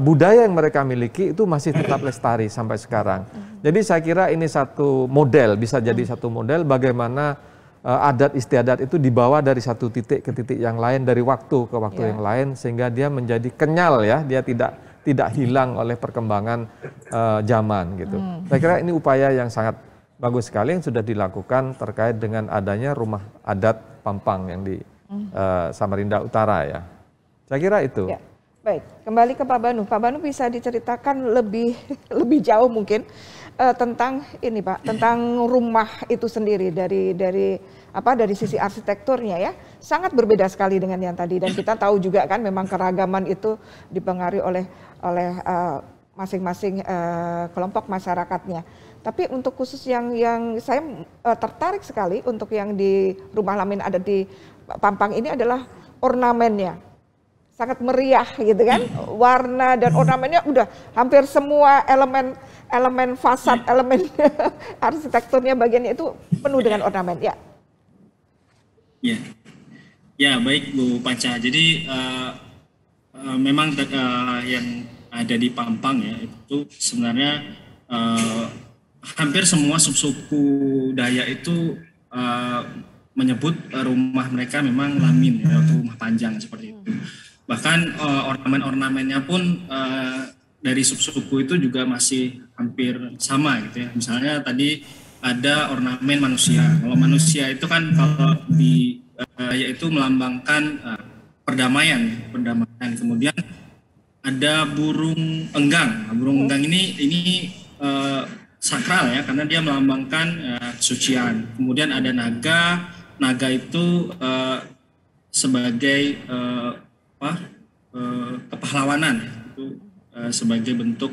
budaya yang mereka miliki itu masih tetap lestari sampai sekarang. Jadi saya kira ini satu model, bisa jadi satu model bagaimana adat istiadat itu dibawa dari satu titik ke titik yang lain, dari waktu ke waktu yang lain, sehingga dia menjadi kenyal ya, dia tidak hilang oleh perkembangan zaman gitu. Saya kira ini upaya yang sangat bagus sekali yang sudah dilakukan terkait dengan adanya Rumah Adat Pampang yang di Samarinda Utara ya. Saya kira itu. Ya. Baik, kembali ke Pak Banu. Pak Banu bisa diceritakan lebih jauh mungkin tentang ini Pak, tentang rumah itu sendiri dari sisi arsitekturnya ya. Sangat berbeda sekali dengan yang tadi, dan kita tahu juga kan memang keragaman itu dipengaruhi oleh masing-masing kelompok masyarakatnya. Tapi untuk khusus yang saya tertarik sekali untuk yang di Rumah Lamin Adat di Pampang ini adalah ornamennya. Sangat meriah gitu kan, warna dan ornamennya udah hampir semua elemen fasad, elemen arsitekturnya bagiannya itu penuh dengan ornamen ya. Ya baik Bu Panca. Jadi memang yang ada di Pampang ya itu sebenarnya hampir semua suku Dayak itu menyebut rumah mereka memang lamin ya, atau rumah panjang seperti itu. Bahkan ornamen-ornamennya pun dari suku itu juga masih hampir sama gitu ya. Misalnya tadi ada ornamen manusia. Kalau manusia itu kan kalau di yaitu melambangkan perdamaian. Kemudian ada burung enggang. Burung enggang ini sakral ya, karena dia melambangkan kesucian. Kemudian ada naga. Naga itu sebagai kepahlawanan, itu sebagai bentuk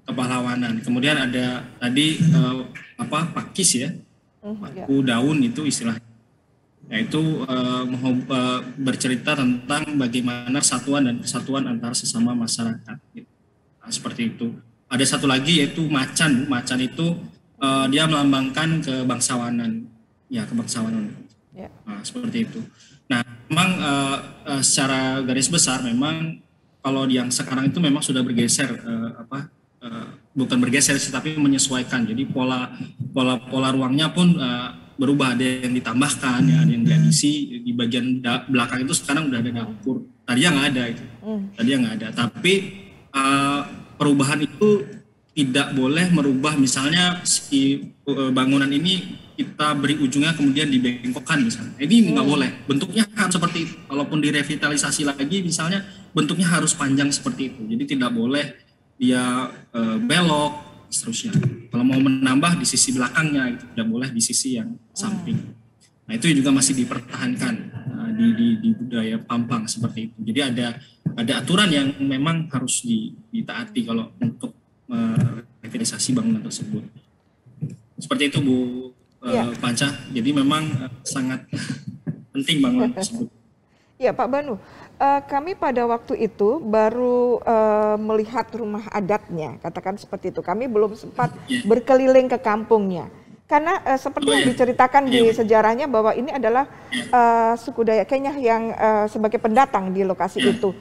kepahlawanan. Kemudian ada tadi pakis ya, paku daun itu istilahnya, yaitu bercerita tentang bagaimana kesatuan dan kesatuan antara sesama masyarakat. Nah, seperti itu. Ada satu lagi yaitu macan. Macan itu dia melambangkan kebangsawanan, ya kebangsawanan. Nah, seperti itu. Nah, memang secara garis besar memang kalau yang sekarang itu memang sudah bergeser bukan bergeser sih, tapi menyesuaikan. Jadi pola ruangnya pun berubah, ada yang ditambahkan ya, ada yang diadisi. Di bagian belakang itu sekarang udah ada dapur. Tadinya nggak ada itu. Tadinya nggak ada. Tapi perubahan itu tidak boleh merubah, misalnya si bangunan ini kita beri ujungnya kemudian dibengkokkan misalnya. Ini nggak boleh. Bentuknya harus seperti itu. Kalaupun direvitalisasi lagi misalnya, bentuknya harus panjang seperti itu. Jadi tidak boleh dia belok seterusnya. Kalau mau menambah di sisi belakangnya itu tidak boleh di sisi yang samping. Nah itu juga masih dipertahankan di budaya Pampang seperti itu. Jadi ada aturan yang memang harus ditaati kalau untuk revitalisasi bangunan tersebut. Seperti itu Bu Panca. Jadi memang sangat penting bangunan tersebut. Ya Pak Banu, kami pada waktu itu baru melihat rumah adatnya, katakan seperti itu. Kami belum sempat berkeliling ke kampungnya. Karena seperti yang diceritakan di sejarahnya bahwa ini adalah suku Dayak Kenyah yang sebagai pendatang di lokasi itu.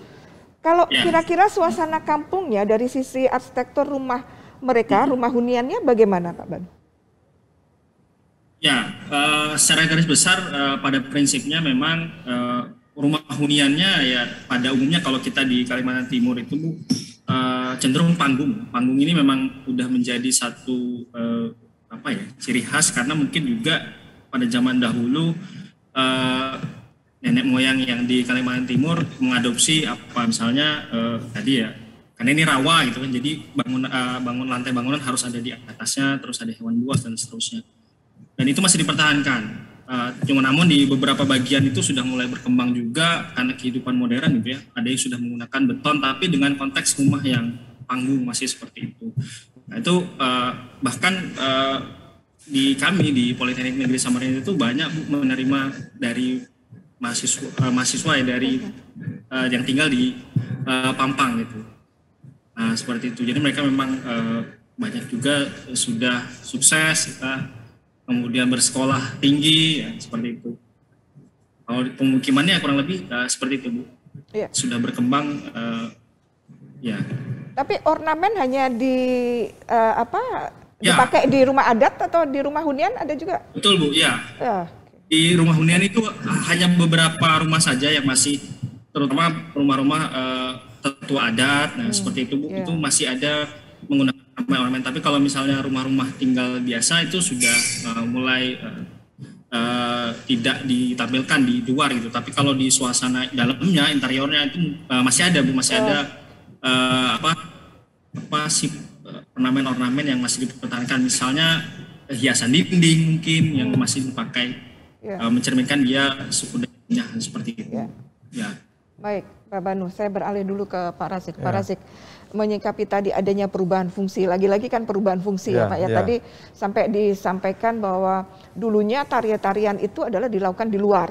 Kalau kira-kira suasana kampungnya dari sisi arsitektur rumah mereka, rumah huniannya bagaimana Pak Banu? Ya, secara garis besar pada prinsipnya memang rumah huniannya ya pada umumnya kalau kita di Kalimantan Timur itu cenderung panggung. Panggung ini memang udah menjadi satu ciri khas karena mungkin juga pada zaman dahulu nenek moyang yang di Kalimantan Timur mengadopsi misalnya tadi ya, karena ini rawa gitu kan, jadi bangun lantai bangunan harus ada di atasnya, terus ada hewan buas dan seterusnya. Dan itu masih dipertahankan. Cuma namun di beberapa bagian itu sudah mulai berkembang juga karena kehidupan modern gitu ya. Ada yang sudah menggunakan beton tapi dengan konteks rumah yang panggung masih seperti itu. Nah itu bahkan di kami di Politeknik Negeri Samarinda itu banyak menerima dari mahasiswa ya dari yang tinggal di Pampang gitu. Nah seperti itu. Jadi mereka memang banyak juga sudah sukses kemudian bersekolah tinggi ya, seperti itu. Kalau pemukimannya kurang lebih seperti itu Bu. Iya. Sudah berkembang ya. Tapi ornamen hanya dipakai di rumah adat atau di rumah hunian ada juga? Betul Bu, ya. Di rumah hunian itu hanya beberapa rumah saja yang masih, terutama rumah-rumah tetua adat, nah seperti itu Bu, itu masih ada menggunakan ornamen. Tapi kalau misalnya rumah-rumah tinggal biasa itu sudah mulai tidak ditampilkan di luar gitu. Tapi kalau di suasana dalamnya, interiornya itu masih ada Bu, masih ada ornamen-ornamen yang masih dipertahankan. Misalnya hiasan dinding mungkin yang masih dipakai mencerminkan dia suku Dayak seperti itu. Ya. Baik, Pak Banu, saya beralih dulu ke Pak Razik. Pak Razik, menyikapi tadi adanya perubahan fungsi, lagi-lagi kan perubahan fungsi ya Pak ya. Tadi sampai disampaikan bahwa dulunya tarian-tarian itu adalah dilakukan di luar.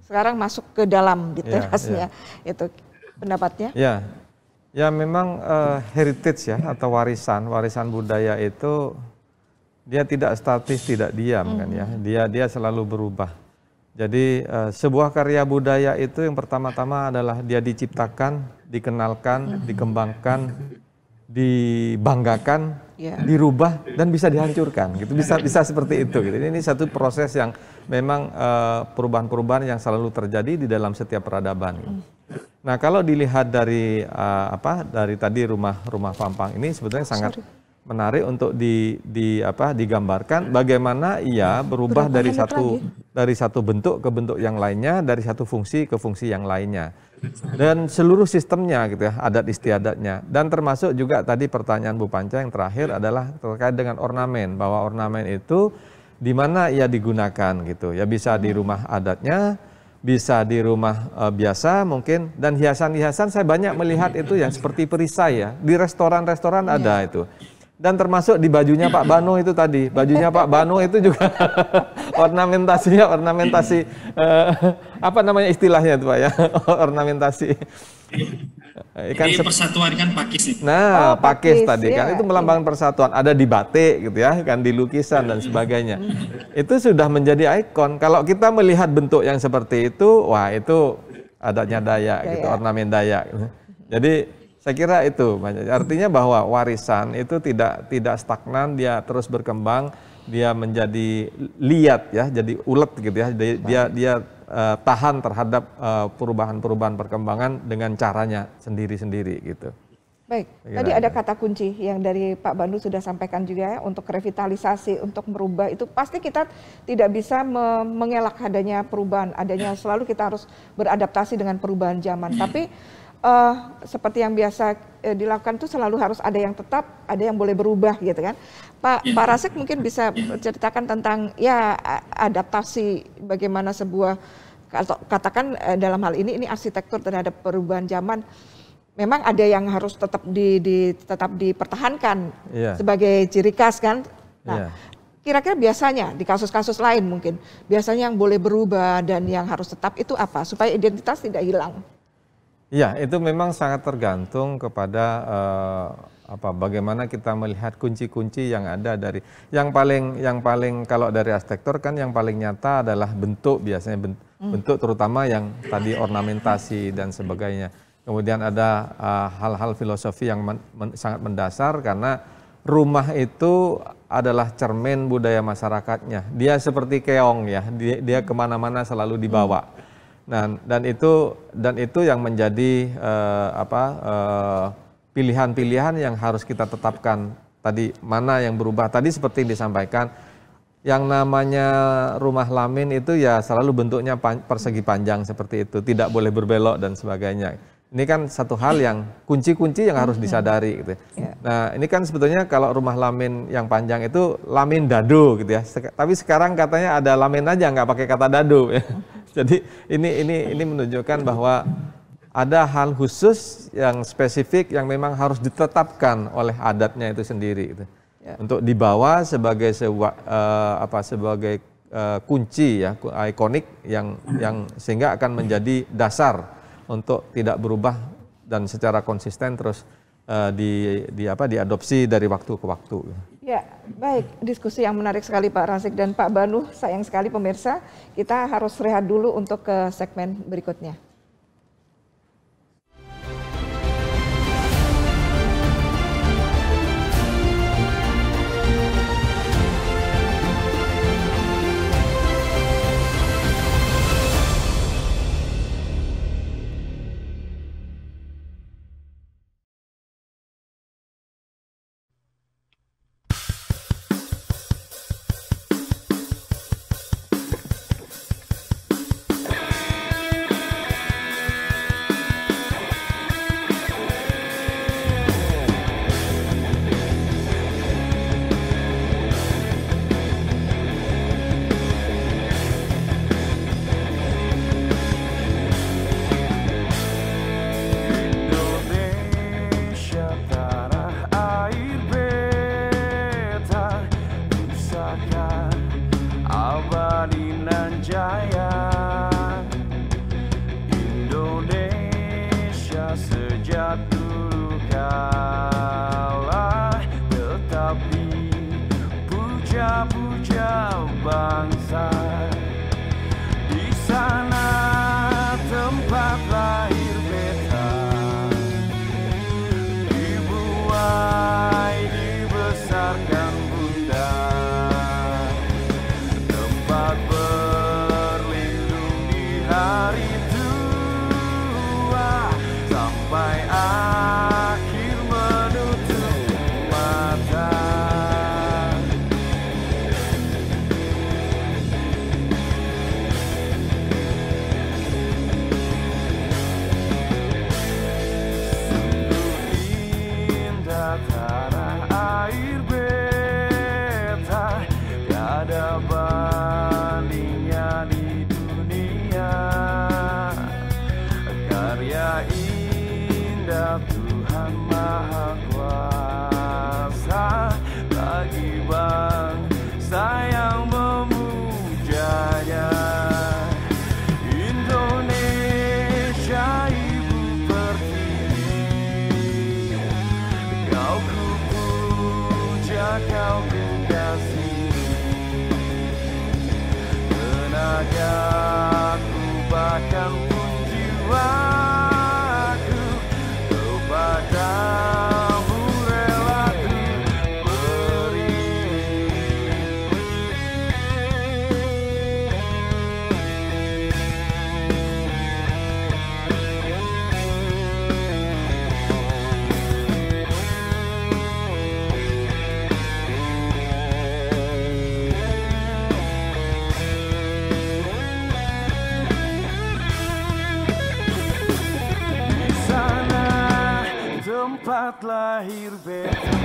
Sekarang masuk ke dalam di terasnya. Itu pendapatnya? Ya memang heritage ya atau warisan budaya itu dia tidak statis, tidak diam kan ya. Dia selalu berubah. Jadi sebuah karya budaya itu yang pertama-tama adalah dia diciptakan, dikenalkan, dikembangkan, dibanggakan, dirubah dan bisa dihancurkan gitu. Bisa seperti itu gitu. Ini satu proses yang memang perubahan-perubahan yang selalu terjadi di dalam setiap peradaban gitu. Nah, kalau dilihat dari dari tadi rumah Pampang ini sebetulnya sangat menarik untuk digambarkan bagaimana ia berubah dari satu bentuk ke bentuk yang lainnya, dari satu fungsi ke fungsi yang lainnya. Dan seluruh sistemnya gitu ya, adat istiadatnya. Dan termasuk juga tadi pertanyaan Bu Panca yang terakhir adalah terkait dengan ornamen, bahwa ornamen itu di mana ia digunakan gitu. Ya bisa di rumah adatnya, bisa di rumah biasa mungkin, dan hiasan-hiasan saya banyak melihat itu yang seperti perisai ya. Di restoran-restoran ada itu. Dan termasuk di bajunya Pak Banu itu tadi. Bajunya Pak Banu itu juga ornamentasi apa namanya istilahnya itu Pak ya? Ornamentasi. Jadi persatuan kan pakis nih. Nah, pakis tadi kan itu melambangkan persatuan. Ada di batik gitu ya, kan di lukisan dan sebagainya. Itu sudah menjadi ikon. Kalau kita melihat bentuk yang seperti itu, wah itu adatnya Dayak gitu, ornamen Dayak. Jadi saya kira itu artinya bahwa warisan itu tidak stagnan, dia terus berkembang, dia menjadi liat ya, jadi ulet gitu ya. Dia tahan terhadap perubahan-perubahan perkembangan dengan caranya sendiri-sendiri gitu. Baik, tadi ada kata kunci yang dari Pak Banu sudah sampaikan juga ya, untuk revitalisasi, untuk merubah itu pasti kita tidak bisa mengelak adanya perubahan, selalu kita harus beradaptasi dengan perubahan zaman. Tapi seperti yang biasa dilakukan itu selalu harus ada yang tetap, ada yang boleh berubah gitu kan. Pak Rasik mungkin bisa ceritakan tentang ya adaptasi bagaimana sebuah, katakan dalam hal ini arsitektur terhadap perubahan zaman. Memang ada yang harus tetap dipertahankan sebagai ciri khas kan. Nah, kira-kira biasanya di kasus-kasus lain mungkin biasanya yang boleh berubah dan yang harus tetap itu apa supaya identitas tidak hilang? Iya, itu memang sangat tergantung kepada bagaimana kita melihat kunci-kunci yang ada dari yang paling kalau dari arsitektur kan yang paling nyata adalah bentuk, biasanya bentuk terutama yang tadi ornamentasi dan sebagainya. Kemudian ada hal-hal filosofi yang sangat mendasar karena rumah itu adalah cermin budaya masyarakatnya. Dia seperti keong ya, dia kemana-mana selalu dibawa. Nah, dan itu yang menjadi pilihan-pilihan yang harus kita tetapkan. Tadi mana yang berubah? Tadi seperti disampaikan, yang namanya rumah lamin itu ya selalu bentuknya persegi panjang seperti itu, tidak boleh berbelok dan sebagainya. Ini kan satu hal yang kunci-kunci yang harus disadari gitu. Nah, ini kan sebetulnya kalau rumah lamin yang panjang itu lamin dado gitu ya. Tapi sekarang katanya ada lamin aja nggak pakai kata dado ya. Jadi ini menunjukkan bahwa ada hal khusus yang spesifik yang memang harus ditetapkan oleh adatnya itu sendiri gitu. Untuk dibawa sebagai sebagai kunci ya, ikonik yang sehingga akan menjadi dasar untuk tidak berubah dan secara konsisten terus diadopsi dari waktu ke waktu. Ya, baik, diskusi yang menarik sekali Pak Rasik dan Pak Banu. Sayang sekali pemirsa, kita harus rehat dulu untuk ke segmen berikutnya. Tempat lahir beta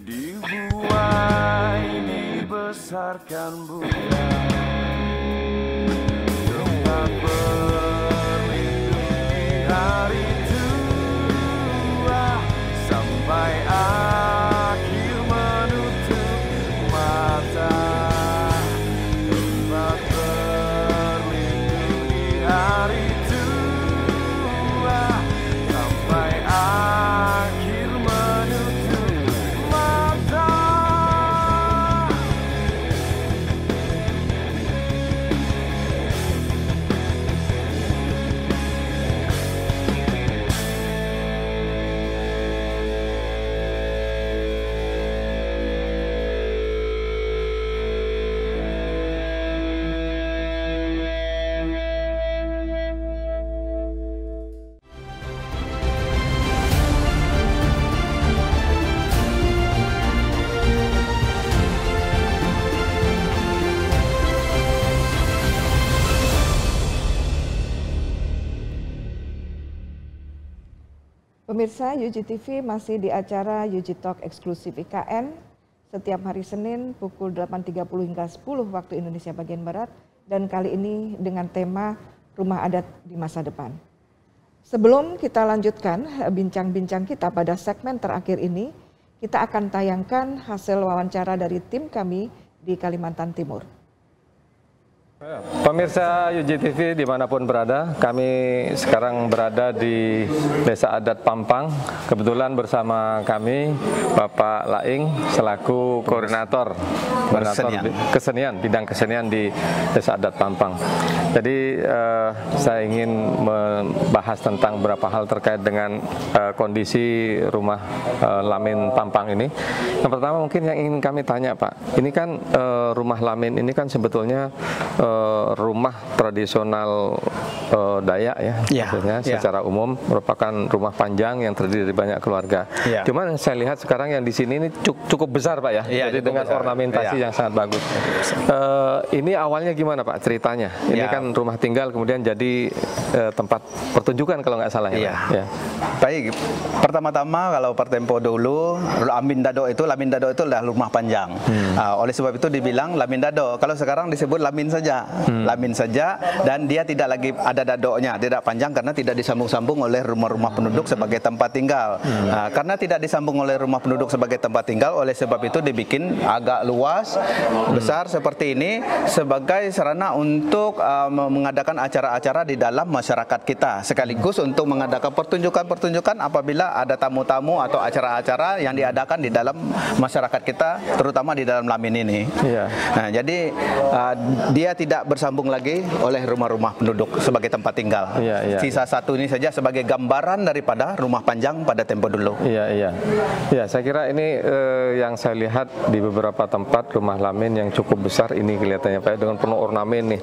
di buah ini besarkan Buddha. Tempat berlindung di hari tua sampai akhir menutup mata. Tempat berlindung di hari tua sampai akhir menutup mata. Pemirsa, UGTV masih di acara UG Talk eksklusif IKN setiap hari Senin pukul 8.30 hingga 10 waktu Indonesia bagian Barat, dan kali ini dengan tema Rumah Adat di Masa Depan. Sebelum kita lanjutkan bincang-bincang kita pada segmen terakhir ini, kita akan tayangkan hasil wawancara dari tim kami di Kalimantan Timur. Pemirsa UGTV dimanapun berada, kami sekarang berada di Desa Adat Pampang. Kebetulan bersama kami Bapak Laing selaku koordinator kesenian, bidang kesenian di Desa Adat Pampang. Jadi saya ingin membahas tentang beberapa hal terkait dengan kondisi rumah Lamin Pampang ini. Yang pertama mungkin yang ingin kami tanya Pak, ini kan rumah Lamin ini kan sebetulnya rumah tradisional Dayak ya, maksudnya secara umum merupakan rumah panjang yang terdiri dari banyak keluarga. Cuman saya lihat sekarang yang di sini ini cukup besar Pak ya, jadi dengan besar, ornamentasi yang sangat bagus. Ini awalnya gimana Pak ceritanya? Ini kan rumah tinggal kemudian jadi tempat pertunjukan kalau nggak salah ya. Baik, pertama-tama kalau pertempo dulu Lamin Dado itu adalah rumah panjang. Oleh sebab itu dibilang Lamin Dado. Kalau sekarang disebut Lamin saja. Lamin saja, dan dia tidak lagi ada dadonya, tidak panjang karena tidak disambung-sambung oleh rumah-rumah penduduk sebagai tempat tinggal. Karena tidak disambung oleh rumah penduduk sebagai tempat tinggal, oleh sebab itu dibikin agak luas, besar seperti ini sebagai sarana untuk mengadakan acara-acara di dalam masyarakat kita, sekaligus untuk mengadakan pertunjukan-pertunjukan apabila ada tamu-tamu atau acara-acara yang diadakan di dalam masyarakat kita, terutama di dalam Lamin ini. Nah, jadi dia tidak bersambung lagi oleh rumah-rumah penduduk sebagai tempat tinggal. Sisa satu ini saja sebagai gambaran daripada rumah panjang pada tempo dulu. Ya, saya kira ini yang saya lihat di beberapa tempat rumah Lamin yang cukup besar ini kelihatannya Pak dengan penuh ornamen nih.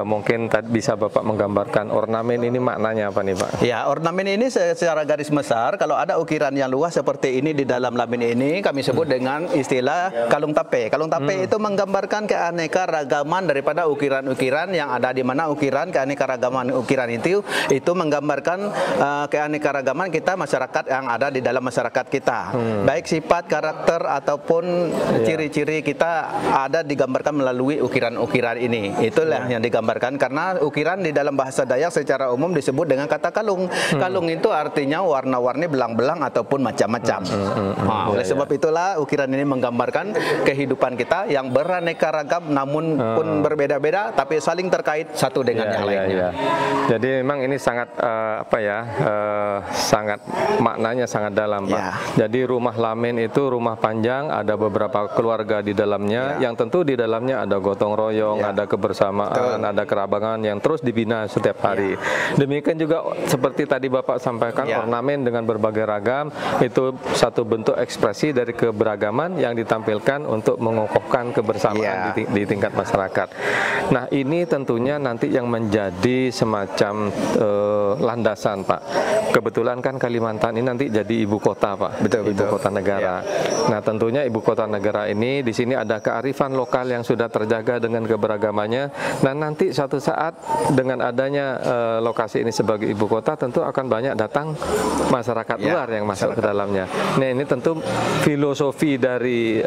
Mungkin bisa Bapak menggambarkan ornamen ini maknanya apa nih Pak? Ya, ornamen ini secara garis besar kalau ada ukiran yang luas seperti ini di dalam Lamin ini kami sebut dengan istilah kalung tape. Kalung tape itu menggambarkan keanekaragaman daripada ukiran-ukiran yang ada, di mana keanekaragaman ukiran itu menggambarkan keanekaragaman kita masyarakat yang ada di dalam masyarakat kita. Baik sifat, karakter ataupun ciri-ciri kita ada digambarkan melalui ukiran-ukiran ini. Itulah yang digambarkan, karena ukiran di dalam bahasa Dayak secara umum disebut dengan kata kalung. Kalung itu artinya warna-warni, belang-belang ataupun macam-macam. Oleh sebab itulah ukiran ini menggambarkan kehidupan kita yang beraneka ragam namun pun berbeda-beda tapi saling terkait satu dengan yang lainnya. Jadi memang ini sangat sangat maknanya sangat dalam Pak. Jadi rumah Lamin itu rumah panjang, ada beberapa keluarga di dalamnya yang tentu di dalamnya ada gotong royong, ada kebersamaan, ada kerabangan yang terus dibina setiap hari. Demikian juga seperti tadi Bapak sampaikan ornamen dengan berbagai ragam itu satu bentuk ekspresi dari keberagaman yang ditampilkan untuk mengokohkan kebersamaan di tingkat masyarakat. Nah, ini tentunya nanti yang menjadi semacam landasan, Pak. Kebetulan kan Kalimantan ini nanti jadi ibu kota, Pak. Betul, ibu kota negara. Nah, tentunya ibu kota negara ini di sini ada kearifan lokal yang sudah terjaga dengan keberagamannya. Nah, nanti suatu saat dengan adanya lokasi ini sebagai ibu kota, tentu akan banyak datang masyarakat luar yang masuk ke dalamnya. Nah, ini tentu filosofi dari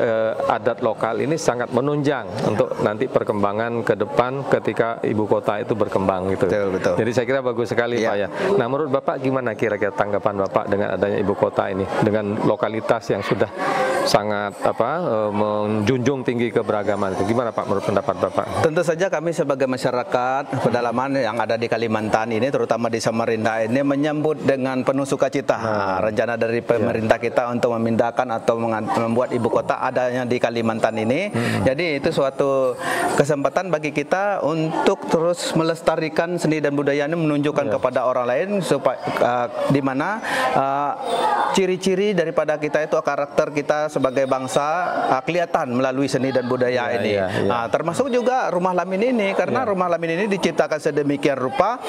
adat lokal ini sangat menunjang untuk nanti perkembangan ke depan ketika ibu kota itu berkembang gitu. Betul. Jadi saya kira bagus sekali, Pak ya. Nah, menurut Bapak gimana kira-kira tanggapan Bapak dengan adanya ibu kota ini dengan lokalitas yang sudah sangat menjunjung tinggi keberagaman itu? Gimana Pak menurut pendapat Bapak? Tentu saja kami sebagai masyarakat pedalaman yang ada di Kalimantan ini, terutama di Samarinda ini, menyambut dengan penuh sukacita rencana dari pemerintah kita untuk memindahkan atau membuat ibu kota adanya di Kalimantan ini. Jadi itu suatu kesempatan bagi kita untuk terus melestarikan seni dan budaya ini, menunjukkan kepada orang lain supaya di mana ciri-ciri daripada kita itu, karakter kita sebagai bangsa kelihatan melalui seni dan budaya ini. Termasuk juga rumah lamin ini, karena rumah lamin ini diciptakan sedemikian rupa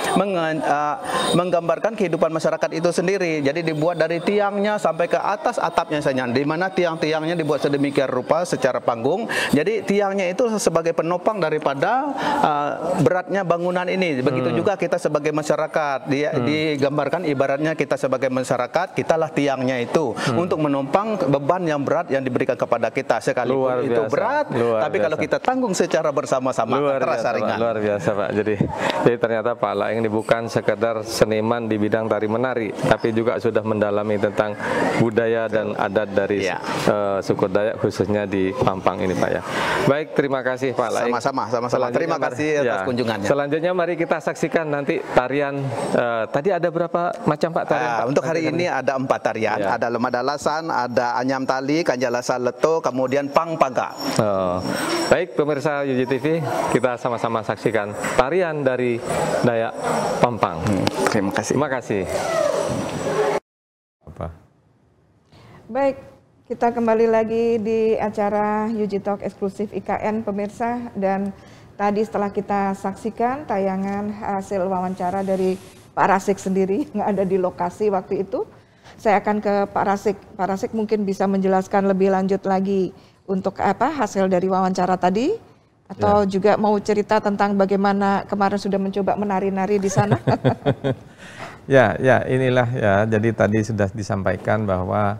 menggambarkan kehidupan masyarakat itu sendiri. Jadi dibuat dari tiangnya sampai ke atas atapnya saja, di mana tiang-tiangnya dibuat sedemikian rupa secara panggung. Jadi tiangnya itu sebagai penopang daripada beratnya bangunan ini. Begitu juga kita sebagai masyarakat, digambarkan ibaratnya kita sebagai masyarakat, kitalah tiangnya itu untuk menopang beban yang berat yang diberikan kepada kita, sekalipun itu berat, tapi kalau kita tanggung secara bersama-sama terasa ringan. Luar biasa, Pak. Jadi ternyata Pak Laing ini bukan sekedar seniman di bidang tari menari, tapi juga sudah mendalami tentang budaya dan adat dari suku Dayak, khususnya di Pampang ini, Pak ya. Baik, terima kasih Pak Laing. Sama-sama. Terima kasih atas kunjungannya. Selanjutnya mari kita saksikan nanti tarian. Tadi ada berapa macam Pak tarian? Untuk hari ini ada 4 tarian. Ada Lemadalasan, ada Anyam Tali, Kanjalasa Leto, kemudian Pangpaga. Baik pemirsa UJ TV, kita sama-sama saksikan tarian dari Dayak Pampang. Terima kasih. Terima kasih. Baik, kita kembali lagi di acara UJ Talk eksklusif IKN pemirsa, dan tadi setelah kita saksikan tayangan hasil wawancara dari Pak Rasik sendiri yang ada di lokasi waktu itu, saya akan ke Pak Rasik. Pak Rasik mungkin bisa menjelaskan lebih lanjut lagi untuk apa hasil dari wawancara tadi, atau juga mau cerita tentang bagaimana kemarin sudah mencoba menari-nari di sana. Ya, inilah ya. Jadi tadi sudah disampaikan bahwa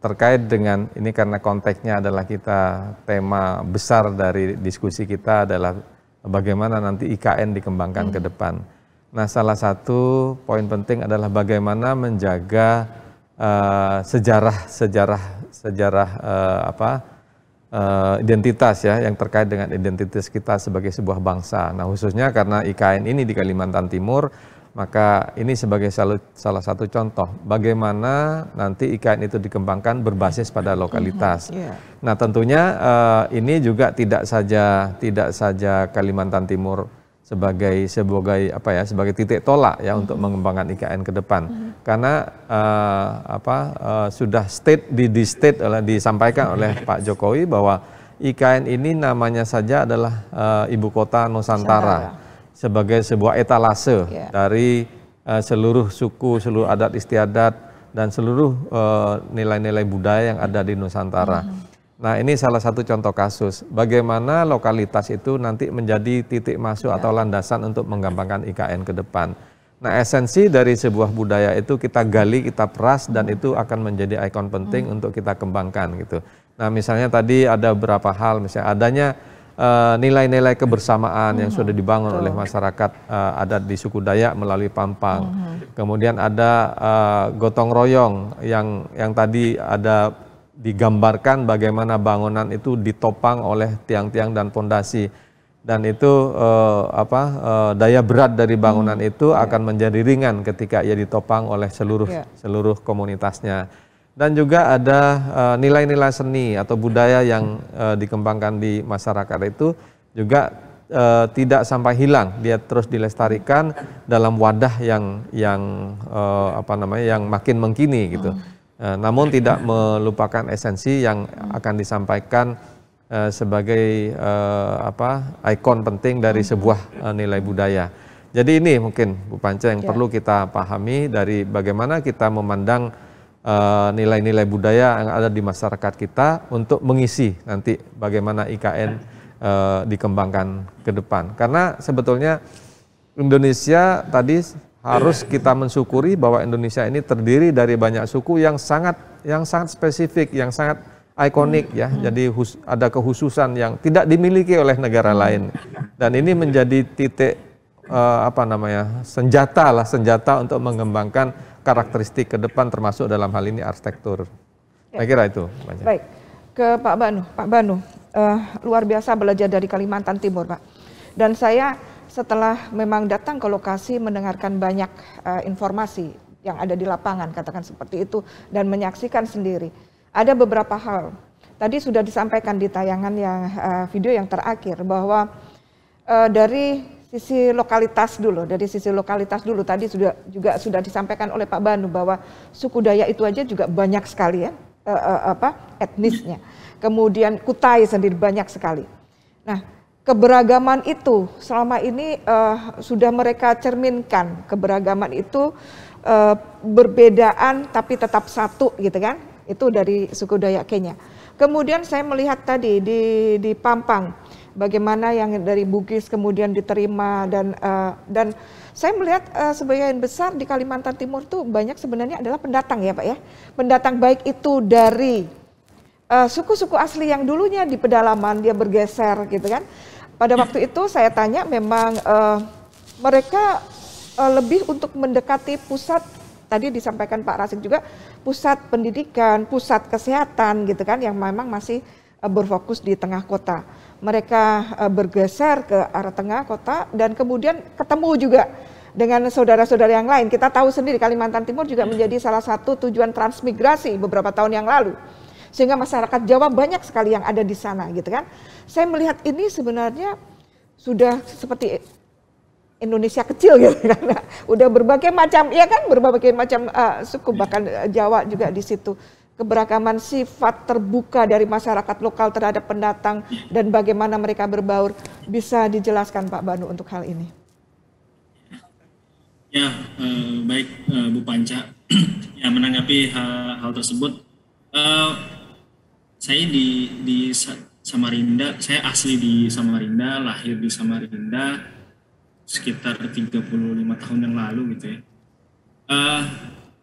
terkait dengan ini, karena konteksnya adalah kita, tema besar dari diskusi kita adalah bagaimana nanti IKN dikembangkan ke depan. Nah, salah satu poin penting adalah bagaimana menjaga sejarah identitas ya, yang terkait dengan identitas kita sebagai sebuah bangsa. Nah, khususnya karena IKN ini di Kalimantan Timur, maka ini sebagai salah satu contoh bagaimana nanti IKN itu dikembangkan berbasis pada lokalitas. Nah, tentunya ini juga tidak saja Kalimantan Timur sebagai titik tolak ya untuk mengembangkan IKN ke depan. Karena sudah disampaikan oleh Pak Jokowi bahwa IKN ini namanya saja adalah ibu kota Nusantara sebagai sebuah etalase dari seluruh suku, seluruh adat istiadat dan seluruh nilai-nilai budaya yang ada di Nusantara. Nah, ini salah satu contoh kasus bagaimana lokalitas itu nanti menjadi titik masuk atau landasan untuk mengembangkan IKN ke depan. Nah, esensi dari sebuah budaya itu kita gali, kita peras, dan itu akan menjadi ikon penting untuk kita kembangkan gitu. Nah, misalnya tadi ada beberapa hal, misalnya adanya nilai-nilai kebersamaan yang sudah dibangun oleh masyarakat adat di suku Dayak melalui Pampang. Kemudian ada gotong royong yang tadi ada digambarkan bagaimana bangunan itu ditopang oleh tiang-tiang dan pondasi, dan itu daya berat dari bangunan itu akan menjadi ringan ketika ia ditopang oleh seluruh komunitasnya. Dan juga ada nilai-nilai seni atau budaya yang dikembangkan di masyarakat itu juga tidak sampai hilang, dia terus dilestarikan dalam wadah yang makin mengkini gitu. Namun tidak melupakan esensi yang akan disampaikan sebagai ikon penting dari sebuah nilai budaya. Jadi ini mungkin Bu Panca yang perlu kita pahami dari bagaimana kita memandang nilai-nilai budaya yang ada di masyarakat kita untuk mengisi nanti bagaimana IKN dikembangkan ke depan. Karena sebetulnya Indonesia tadi harus kita mensyukuri bahwa Indonesia ini terdiri dari banyak suku yang sangat spesifik, yang sangat ikonik ya. Jadi ada kehususan yang tidak dimiliki oleh negara lain. Dan ini menjadi titik senjata untuk mengembangkan karakteristik ke depan termasuk dalam hal ini arsitektur. Saya kira itu. Baik, ke Pak Banu. Pak Banu, luar biasa belajar dari Kalimantan Timur, Pak. Dan saya setelah memang datang ke lokasi mendengarkan banyak informasi yang ada di lapangan, katakan seperti itu, dan menyaksikan sendiri. Ada beberapa hal. Tadi sudah disampaikan di tayangan yang video yang terakhir bahwa dari sisi lokalitas dulu, tadi sudah disampaikan oleh Pak Banu bahwa suku Dayak itu aja juga banyak sekali ya etnisnya. Kemudian Kutai sendiri banyak sekali. Nah, keberagaman itu selama ini sudah mereka cerminkan, keberagaman itu berbedaan tapi tetap satu gitu kan. Itu dari suku Dayak Kenya. Kemudian saya melihat tadi di Pampang bagaimana yang dari Bugis kemudian diterima dan saya melihat sebagian besar di Kalimantan Timur tuh banyak sebenarnya adalah pendatang ya Pak ya. Pendatang baik itu dari suku-suku asli yang dulunya di pedalaman dia bergeser gitu kan. Pada waktu itu saya tanya memang mereka lebih untuk mendekati pusat, tadi disampaikan Pak Razik juga, pusat pendidikan, pusat kesehatan gitu kan yang memang masih berfokus di tengah kota. Mereka bergeser ke arah tengah kota dan kemudian ketemu juga dengan saudara-saudara yang lain. Kita tahu sendiri Kalimantan Timur juga menjadi salah satu tujuan transmigrasi beberapa tahun yang lalu. Sehingga masyarakat Jawa banyak sekali yang ada di sana gitu kan. Saya melihat ini sebenarnya sudah seperti Indonesia kecil gitu karena udah berbagai macam berbagai macam suku bahkan Jawa juga di situ. Keberagaman sifat terbuka dari masyarakat lokal terhadap pendatang dan bagaimana mereka berbaur, bisa dijelaskan Pak Banu untuk hal ini? Ya, baik Bu Panca. Ya, menanggapi hal tersebut, saya di Samarinda, saya asli di Samarinda, lahir di Samarinda sekitar 35 tahun yang lalu gitu ya.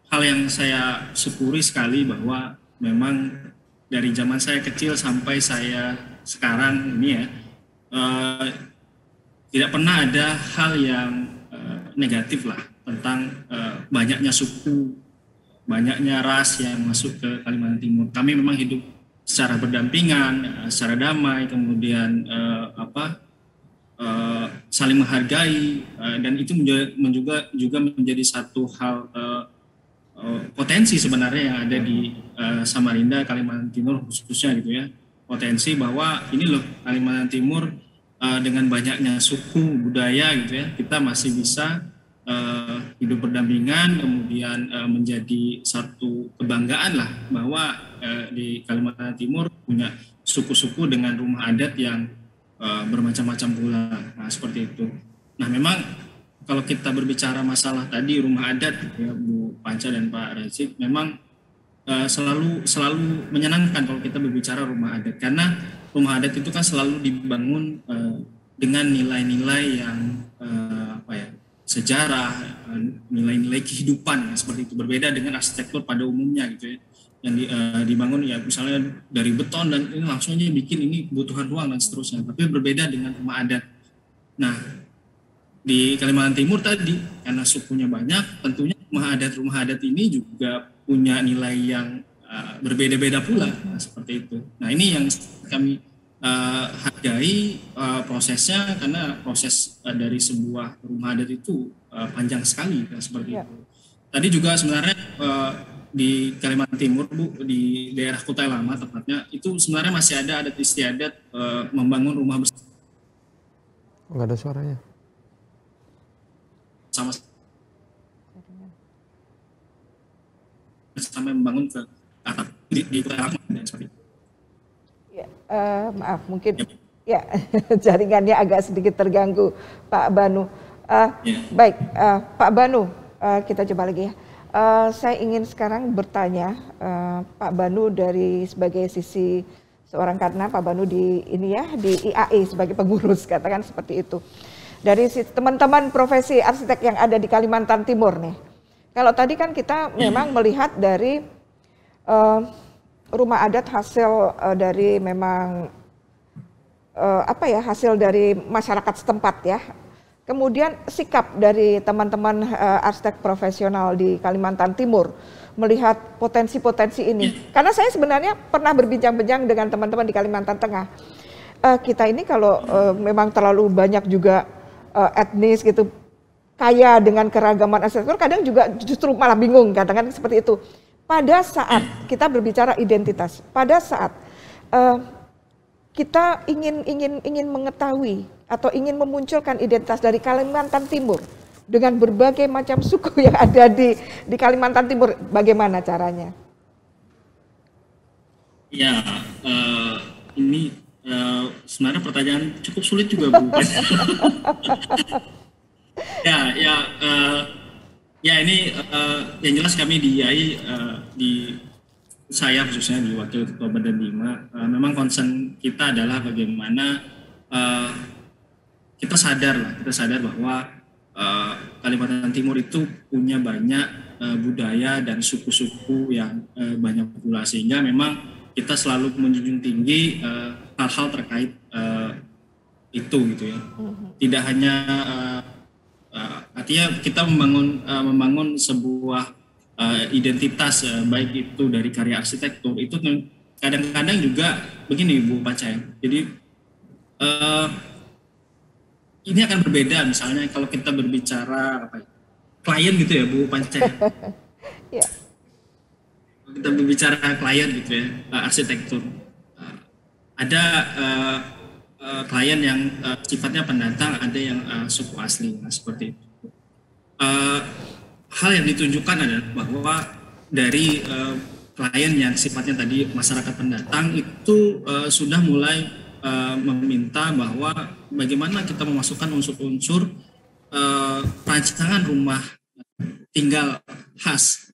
Hal yang saya syukuri sekali bahwa memang dari zaman saya kecil sampai saya sekarang ini ya, tidak pernah ada hal yang negatif lah tentang banyaknya suku, banyaknya ras yang masuk ke Kalimantan Timur. Kami memang hidup secara berdampingan, secara damai, kemudian saling menghargai, dan itu juga menjadi satu hal potensi sebenarnya yang ada di Samarinda, Kalimantan Timur khususnya gitu ya. Potensi bahwa ini loh Kalimantan Timur dengan banyaknya suku budaya gitu ya, kita masih bisa hidup berdampingan, kemudian menjadi satu kebanggaan lah bahwa di Kalimantan Timur punya suku-suku dengan rumah adat yang bermacam-macam pula. Nah, seperti itu. Nah, memang kalau kita berbicara masalah tadi rumah adat ya Bu Panca dan Pak Razik, memang selalu menyenangkan kalau kita berbicara rumah adat, karena rumah adat itu kan selalu dibangun dengan nilai-nilai yang sejarah, nilai-nilai kehidupan ya, seperti itu, berbeda dengan arsitektur pada umumnya gitu ya, yang dibangun ya misalnya dari beton dan ini langsung aja bikin ini kebutuhan ruang dan seterusnya, tapi berbeda dengan rumah adat. Nah, di Kalimantan Timur tadi karena sukunya banyak, tentunya rumah adat ini juga punya nilai yang berbeda-beda pula, seperti itu. Nah, ini yang kami hargai prosesnya, karena proses dari sebuah rumah adat itu panjang sekali, seperti itu. Tadi juga sebenarnya di Kalimantan Timur Bu, di daerah Kutai Lama tepatnya, itu sebenarnya masih ada adat istiadat membangun rumah bersama. Nggak ada suaranya. Sampai membangun ke atap di Kutai Lama dan seperti itu. Ya, maaf, mungkin ya jaringannya agak sedikit terganggu, Pak Banu. Baik, Pak Banu, kita coba lagi ya. Saya ingin sekarang bertanya, Pak Banu dari sebagai sisi seorang, karena Pak Banu di ini ya di IAI sebagai pengurus, katakan seperti itu. Dari teman-teman profesi arsitek yang ada di Kalimantan Timur nih. Kalau tadi kan kita memang melihat dari rumah adat hasil dari memang hasil dari masyarakat setempat ya. Kemudian sikap dari teman-teman arsitek profesional di Kalimantan Timur melihat potensi-potensi ini. Karena saya sebenarnya pernah berbincang-bincang dengan teman-teman di Kalimantan Tengah. Kita ini kalau memang terlalu banyak juga etnis gitu, kaya dengan keragaman arsitektur, kadang juga justru malah bingung, katakan seperti itu. Pada saat kita berbicara identitas, pada saat kita ingin mengetahui atau ingin memunculkan identitas dari Kalimantan Timur dengan berbagai macam suku yang ada di Kalimantan Timur, bagaimana caranya? Ya, ini sebenarnya pertanyaan cukup sulit juga, Bu. Ya ini yang jelas kami di IAI, saya khususnya di Wakil Ketua Badan 5, memang concern kita adalah bagaimana kita sadar bahwa Kalimantan Timur itu punya banyak budaya dan suku-suku yang banyak pula, sehingga memang kita selalu menjunjung tinggi hal-hal terkait itu gitu ya. Tidak hanya artinya kita membangun sebuah identitas, baik itu dari karya arsitektur, itu kadang-kadang juga begini Bu Panca. Jadi ini akan berbeda misalnya kalau kita berbicara klien gitu ya Bu Panca. Ya. Kita berbicara klien gitu ya, arsitektur. Ada klien yang sifatnya pendatang, ada yang suku asli, seperti itu. Hal yang ditunjukkan adalah bahwa dari klien yang sifatnya tadi masyarakat pendatang itu sudah mulai meminta bahwa bagaimana kita memasukkan unsur-unsur perancangan rumah tinggal khas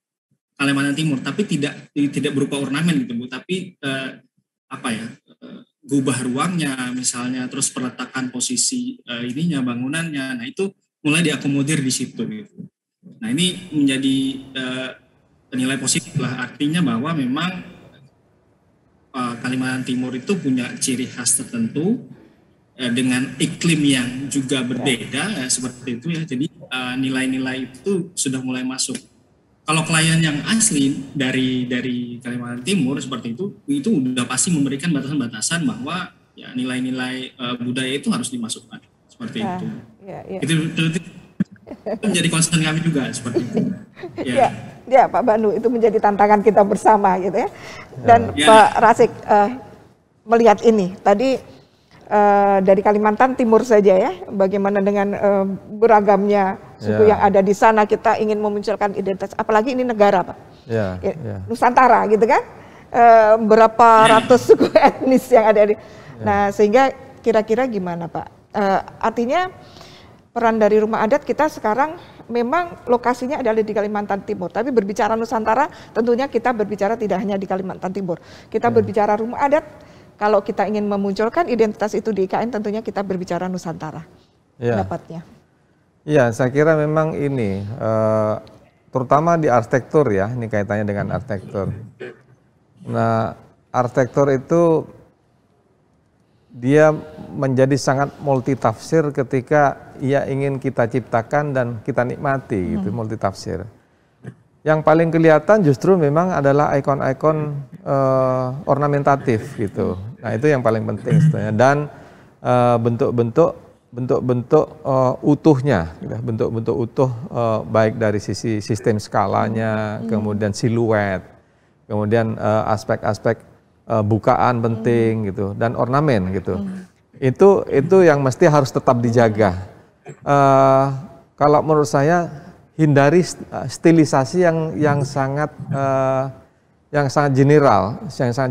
Kalimantan Timur, tapi tidak berupa ornamen gitu Bu, tapi gubah ruangnya misalnya, terus peletakan posisi bangunannya, nah itu mulai diakomodir di situ gitu. Nah ini menjadi nilai positif lah, artinya bahwa memang Kalimantan Timur itu punya ciri khas tertentu dengan iklim yang juga berbeda seperti itu ya. Jadi nilai-nilai itu sudah mulai masuk. Kalau klien yang asli dari Kalimantan Timur seperti itu udah pasti memberikan batasan-batasan bahwa ya nilai-nilai budaya itu harus dimasukkan seperti itu. Itu menjadi concern kami juga seperti itu. Ya Pak Banu, itu menjadi tantangan kita bersama gitu ya. Dan Pak Rasik melihat ini tadi dari Kalimantan Timur saja ya, bagaimana dengan beragamnya suku yang ada di sana, kita ingin memunculkan identitas, apalagi ini negara Pak, Nusantara gitu kan, berapa ratus suku etnis yang ada di, nah sehingga kira-kira gimana Pak? Artinya peran dari rumah adat kita sekarang memang lokasinya adalah di Kalimantan Timur, tapi berbicara Nusantara tentunya kita berbicara tidak hanya di Kalimantan Timur, kita berbicara rumah adat. Kalau kita ingin memunculkan identitas itu di IKN, tentunya kita berbicara Nusantara. Pendapatnya. Iya, saya kira memang ini, terutama di arsitektur ya, ini kaitannya dengan arsitektur. Nah, arsitektur itu dia menjadi sangat multitafsir ketika ia ingin kita ciptakan dan kita nikmati, gitu, multitafsir. Yang paling kelihatan justru memang adalah ikon-ikon ornamentatif gitu. Nah itu yang paling penting sebenarnya. Dan bentuk-bentuk utuhnya, gitu. Bentuk-bentuk utuh baik dari sisi sistem skalanya, kemudian siluet, kemudian aspek-aspek bukaan penting gitu, dan ornamen gitu. Itu yang mesti harus tetap dijaga. Kalau menurut saya hindari stilisasi yang sangat sangat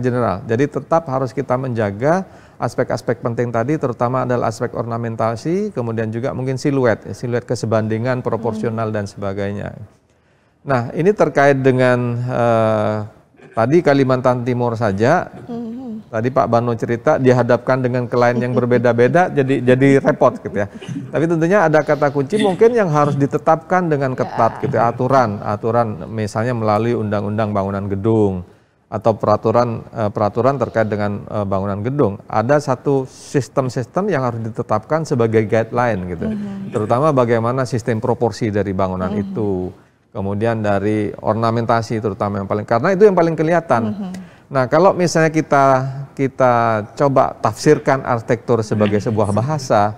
general. Jadi tetap harus kita menjaga aspek-aspek penting tadi, terutama adalah aspek ornamentasi, kemudian juga mungkin siluet kesebandingan, proporsional dan sebagainya. Nah, ini terkait dengan tadi Kalimantan Timur saja. Tadi Pak Banu cerita dihadapkan dengan klien yang berbeda-beda, jadi repot gitu ya. Tapi tentunya ada kata kunci mungkin yang harus ditetapkan dengan ketat gitu, aturan misalnya melalui undang-undang bangunan gedung atau peraturan terkait dengan bangunan gedung. Ada satu sistem-sistem yang harus ditetapkan sebagai guideline gitu. Terutama bagaimana sistem proporsi dari bangunan itu. Kemudian dari ornamentasi terutama yang paling, karena itu yang paling kelihatan. Nah, kalau misalnya kita coba tafsirkan arsitektur sebagai sebuah bahasa,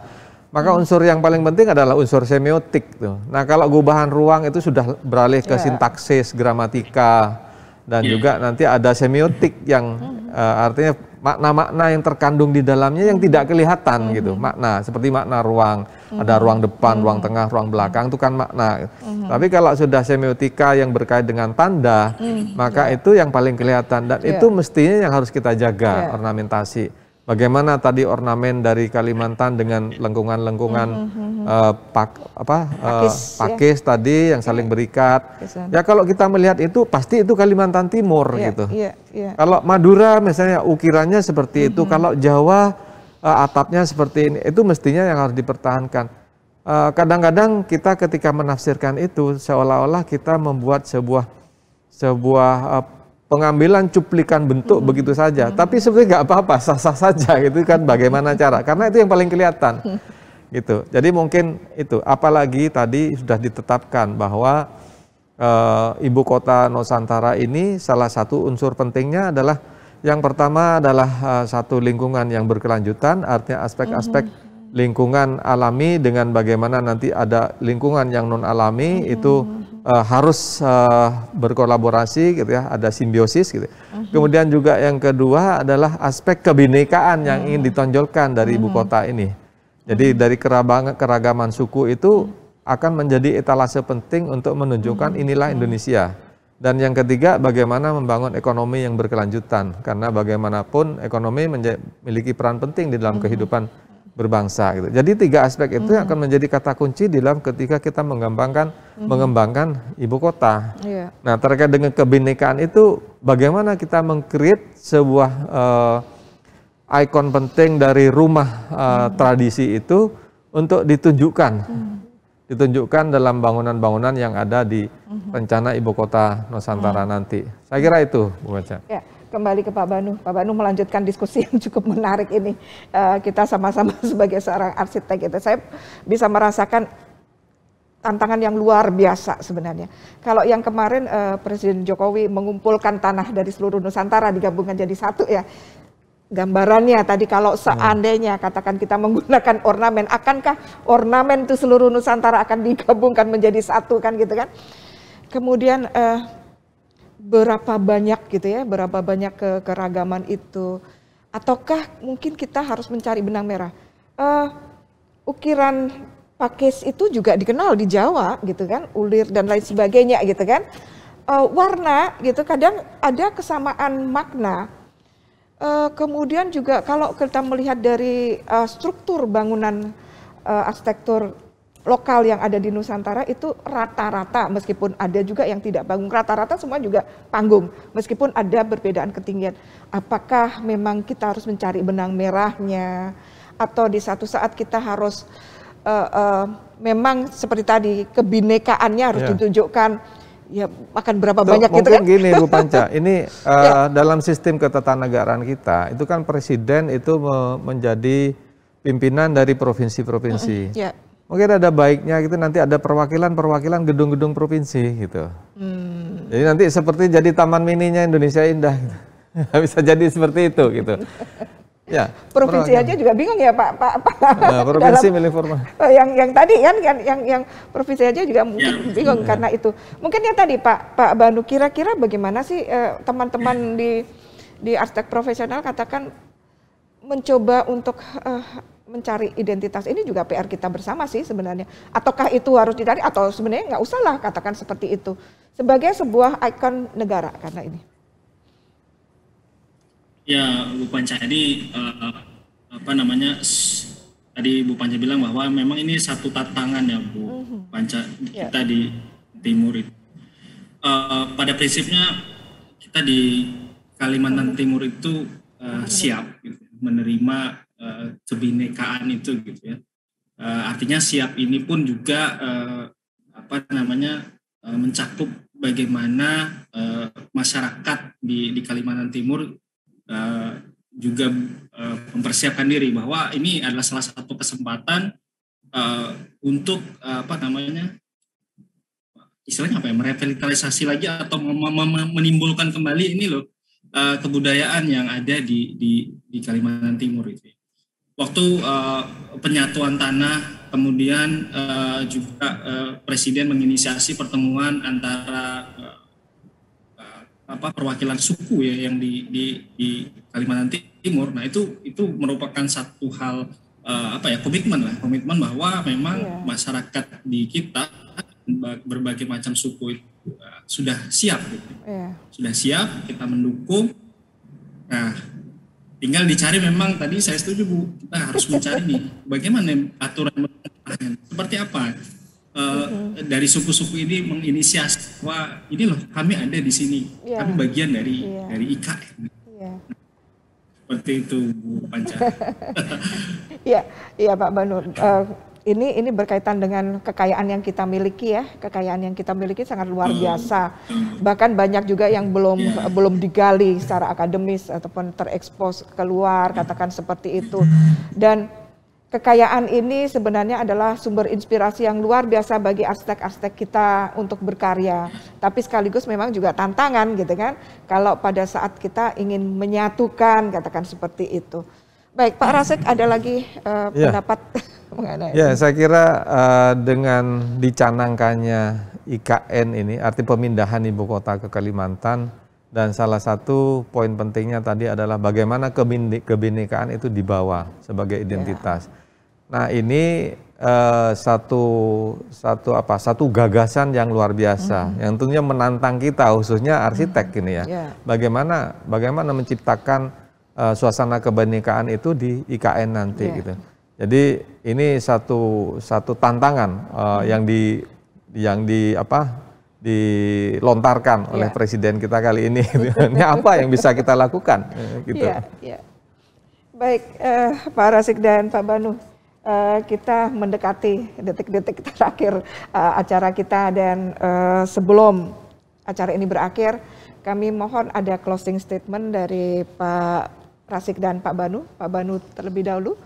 maka unsur yang paling penting adalah unsur semiotik tuh. Nah, kalau gubahan ruang itu sudah beralih ke sintaksis, gramatika, dan juga nanti ada semiotik yang artinya makna-makna yang terkandung di dalamnya yang tidak kelihatan gitu. Makna seperti makna ruang, ada ruang depan, ruang tengah, ruang belakang, itu kan makna. Tapi kalau sudah semiotika yang berkait dengan tanda, maka itu yang paling kelihatan dan itu mestinya yang harus kita jaga, ornamentasi. Bagaimana tadi ornamen dari Kalimantan dengan lengkungan-lengkungan pakis tadi yang saling berikat. Ya kalau kita melihat itu pasti itu Kalimantan Timur gitu. Kalau Madura misalnya ukirannya seperti itu, kalau Jawa atapnya seperti ini, itu mestinya yang harus dipertahankan. Kadang-kadang kita ketika menafsirkan itu seolah-olah kita membuat sebuah pengambilan cuplikan bentuk begitu saja, tapi sebenarnya nggak apa-apa, sah-sah saja gitu kan, bagaimana cara, karena itu yang paling kelihatan gitu. Jadi mungkin itu, apalagi tadi sudah ditetapkan bahwa ibu kota Nusantara ini salah satu unsur pentingnya adalah yang pertama adalah satu lingkungan yang berkelanjutan, artinya aspek-aspek lingkungan alami dengan bagaimana nanti ada lingkungan yang non alami itu harus berkolaborasi gitu ya, ada simbiosis gitu. Kemudian juga yang kedua adalah aspek kebinekaan yang ingin ditonjolkan dari ibu kota ini. Jadi dari keragaman suku itu akan menjadi etalase penting untuk menunjukkan inilah Indonesia. Dan yang ketiga bagaimana membangun ekonomi yang berkelanjutan, karena bagaimanapun ekonomi memiliki peran penting di dalam kehidupan berbangsa gitu. Jadi tiga aspek itu yang akan menjadi kata kunci dalam ketika kita mengembangkan ibu kota. Nah, terkait dengan kebinekaan itu bagaimana kita meng-create sebuah ikon penting dari rumah tradisi itu untuk ditunjukkan dalam bangunan-bangunan yang ada di rencana ibu kota Nusantara nanti. Saya kira itu, Bu Baca. Ya. Kembali ke Pak Banu. Pak Banu melanjutkan diskusi yang cukup menarik ini. Kita sama-sama sebagai seorang arsitek gitu. Saya bisa merasakan tantangan yang luar biasa sebenarnya. Kalau yang kemarin Presiden Jokowi mengumpulkan tanah dari seluruh Nusantara digabungkan jadi satu ya. Gambarannya tadi kalau seandainya katakan kita menggunakan ornamen, akankah ornamen itu seluruh Nusantara akan digabungkan menjadi satu kan gitu kan. Kemudian berapa banyak gitu ya, berapa banyak keragaman itu, ataukah mungkin kita harus mencari benang merah. Ukiran pakis itu juga dikenal di Jawa gitu kan, ulir dan lain sebagainya gitu kan. Warna gitu kadang ada kesamaan makna. Kemudian juga kalau kita melihat dari struktur bangunan arsitektur lokal yang ada di Nusantara itu rata-rata, meskipun ada juga yang tidak panggung, rata-rata semua juga panggung, meskipun ada perbedaan ketinggian. Apakah memang kita harus mencari benang merahnya, atau di satu saat kita harus memang seperti tadi kebinekaannya harus ditunjukkan, ya akan berapa banyak gitu kan? Mungkin gini Bu Panca, ini dalam sistem ketatanegaraan kita, itu kan presiden itu menjadi pimpinan dari provinsi-provinsi. Mungkin ada baiknya gitu nanti ada perwakilan gedung-gedung provinsi gitu. Jadi nanti seperti jadi taman mininya Indonesia Indah gitu. Bisa jadi seperti itu gitu. Ya, provinsi aja juga bingung ya Pak. Nah, provinsi milih formal. Yang tadi kan yang provinsi aja juga mungkin bingung karena itu. Mungkin yang tadi Pak Banu, kira-kira bagaimana sih teman-teman di arsitek profesional katakan mencoba untuk mencari identitas, ini juga PR kita bersama sih sebenarnya. Ataukah itu harus dicari atau sebenarnya nggak usah lah katakan seperti itu sebagai sebuah ikon negara karena ini. Ya, Bu Panca, ini apa namanya? Tadi Bu Panca bilang bahwa memang ini satu tantangan ya Bu Panca kita di Timur itu. Pada prinsipnya kita di Kalimantan Timur itu siap gitu, menerima kebinekaan itu gitu ya. Artinya siap ini pun juga apa namanya mencakup bagaimana masyarakat di Kalimantan Timur juga mempersiapkan diri bahwa ini adalah salah satu kesempatan untuk apa namanya istilahnya apa ya, merevitalisasi lagi atau menimbulkan kembali ini loh kebudayaan yang ada di Kalimantan Timur itu. Waktu penyatuan tanah, kemudian juga Presiden menginisiasi pertemuan antara perwakilan suku ya yang di Kalimantan Timur. Nah itu merupakan satu hal komitmen bahwa memang masyarakat di kita berbagai macam suku itu sudah siap gitu. Sudah siap, kita mendukung. Nah, tinggal dicari, memang tadi saya setuju Bu, kita harus mencari nih bagaimana aturan seperti apa dari suku-suku ini menginisiasi bahwa ini loh kami ada di sini, kami bagian dari IKN. Seperti itu Bu Panca. Iya Pak Banu. Ini berkaitan dengan kekayaan yang kita miliki ya, kekayaan yang kita miliki sangat luar biasa. Bahkan banyak juga yang belum digali secara akademis ataupun terekspos keluar, katakan seperti itu. Dan kekayaan ini sebenarnya adalah sumber inspirasi yang luar biasa bagi arsitek-arsitek kita untuk berkarya. Tapi sekaligus memang juga tantangan gitu kan, kalau pada saat kita ingin menyatukan, katakan seperti itu. Baik, Pak Rasik, ada lagi pendapat mengenai ya, saya kira dengan dicanangkannya IKN ini, arti pemindahan ibu kota ke Kalimantan, dan salah satu poin pentingnya tadi adalah bagaimana kebinekaan itu dibawa sebagai identitas. Nah, ini satu gagasan yang luar biasa, yang tentunya menantang kita, khususnya arsitek ini ya. Bagaimana menciptakan suasana kebinekaan itu di IKN nanti gitu. Jadi ini satu tantangan yang dilontarkan oleh Presiden kita kali ini. Ini apa yang bisa kita lakukan? Gitu. Baik, Pak Rasik dan Pak Banu, kita mendekati detik-detik terakhir acara kita, dan sebelum acara ini berakhir, kami mohon ada closing statement dari Pak Rasik dan Pak Banu. Pak Banu terlebih dahulu.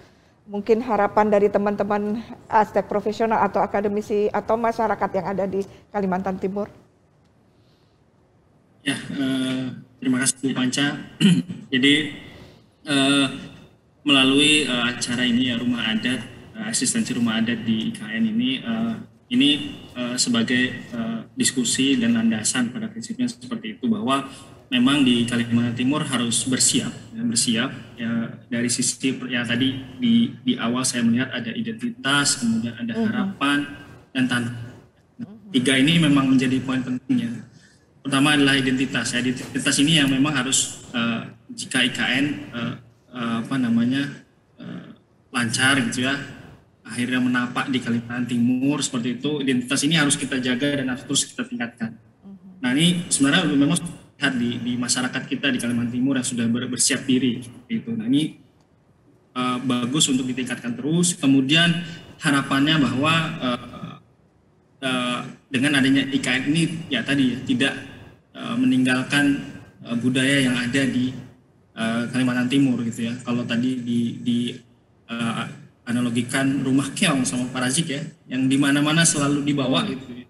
Mungkin harapan dari teman-teman arsitek profesional atau akademisi atau masyarakat yang ada di Kalimantan Timur. Ya, terima kasih Bu Panca. Jadi melalui acara ini ya, Rumah Adat, asistensi rumah adat di IKN ini sebagai diskusi dan landasan pada prinsipnya seperti itu, bahwa memang di Kalimantan Timur harus bersiap ya, dari sisi ya tadi di awal saya melihat ada identitas, kemudian ada harapan dan tantangan. Tiga ini memang menjadi poin pentingnya. Pertama adalah identitas. Identitas ini yang memang harus jika IKN lancar gitu ya, akhirnya menapak di Kalimantan Timur seperti itu, identitas ini harus kita jaga dan harus terus kita tingkatkan. Nah, ini sebenarnya memang di masyarakat kita di Kalimantan Timur yang sudah bersiap diri seperti itu. Nah, ini bagus untuk ditingkatkan terus. Kemudian harapannya bahwa dengan adanya IKN ini ya tadi tidak meninggalkan budaya yang ada di Kalimantan Timur gitu ya. Kalau tadi di analogikan rumah keong sama Pak Razik ya, yang di mana-mana selalu dibawa gitu.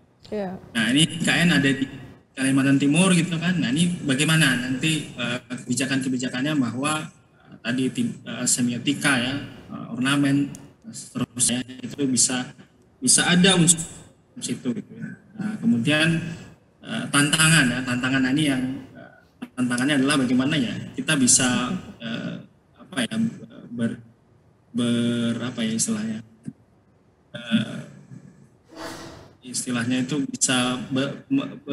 Nah, ini IKN ada di Kalimantan Timur gitu kan. Nah, ini bagaimana nanti kebijakan-kebijakannya bahwa tadi semiotika ya, ornamen seterusnya itu bisa ada unsur situ gitu ya. Nah, kemudian tantangan ini yang tantangannya adalah bagaimana ya kita bisa istilahnya itu bisa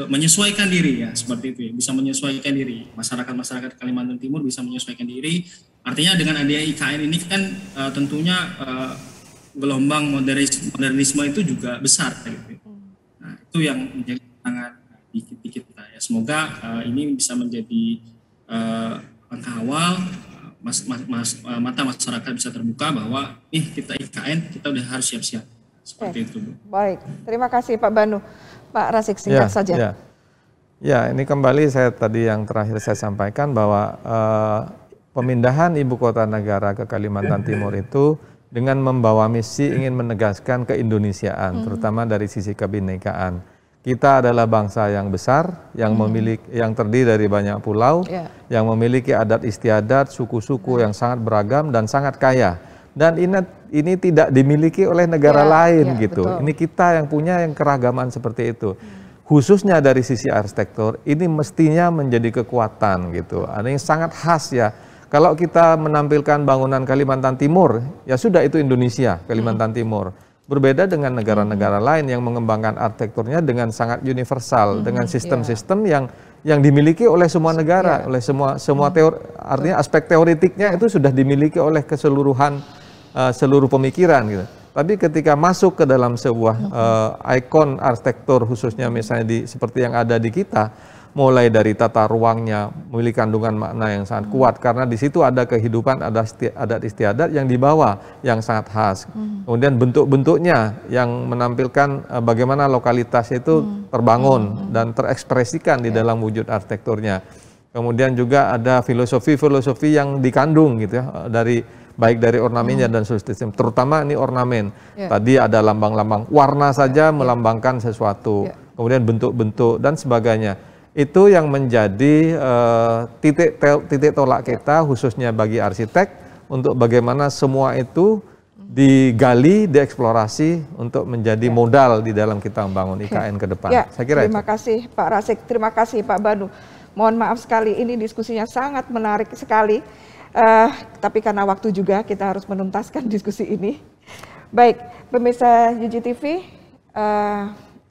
menyesuaikan diri ya, seperti itu ya, bisa menyesuaikan diri. Masyarakat Kalimantan Timur bisa menyesuaikan diri. Artinya dengan adanya IKN ini kan tentunya gelombang modernisme itu juga besar gitu. Nah, itu yang menjadi tantangan di kita ya. Semoga ini bisa menjadi langkah awal, mata masyarakat bisa terbuka bahwa kita IKN, kita udah harus siap-siap. Seperti itu, Bu. Baik, terima kasih Pak Banu. Pak Razik, singkat saja. Ya, ini kembali saya tadi yang terakhir saya sampaikan bahwa pemindahan ibu kota negara ke Kalimantan Timur itu dengan membawa misi ingin menegaskan keindonesiaan, terutama dari sisi kebinekaan. Kita adalah bangsa yang besar, yang yang terdiri dari banyak pulau, yang memiliki adat istiadat, suku-suku yang sangat beragam dan sangat kaya. Dan ini tidak dimiliki oleh negara lain gitu. Betul. Ini kita yang punya yang keragaman seperti itu. Khususnya dari sisi arsitektur, ini mestinya menjadi kekuatan gitu. Ada yang sangat khas ya. Kalau kita menampilkan bangunan Kalimantan Timur, ya sudah itu Indonesia, Kalimantan Timur. Berbeda dengan negara-negara lain yang mengembangkan arsitekturnya dengan sangat universal, dengan sistem-sistem yang dimiliki oleh semua negara, oleh semua teori, artinya aspek teoritiknya itu sudah dimiliki oleh keseluruhan seluruh pemikiran gitu. Tapi ketika masuk ke dalam sebuah ikon arsitektur khususnya misalnya seperti yang ada di kita, mulai dari tata ruangnya memiliki kandungan makna yang sangat kuat karena di situ ada kehidupan, ada adat istiadat yang dibawa yang sangat khas. Kemudian bentuk-bentuknya yang menampilkan bagaimana lokalitas itu terbangun dan terekspresikan di dalam wujud arsitekturnya. Kemudian juga ada filosofi-filosofi yang dikandung gitu ya baik dari ornamennya dan sistem, terutama ini ornamen. Tadi ada lambang-lambang warna saja melambangkan sesuatu, kemudian bentuk-bentuk dan sebagainya. Itu yang menjadi titik tolak kita khususnya bagi arsitek untuk bagaimana semua itu digali, dieksplorasi untuk menjadi modal di dalam kita membangun IKN ke depan. Saya kira terima kasih Pak Razik, terima kasih Pak Banu. Mohon maaf sekali ini diskusinya sangat menarik sekali. Tapi karena waktu juga kita harus menuntaskan diskusi ini. Baik, pemirsa UGTV,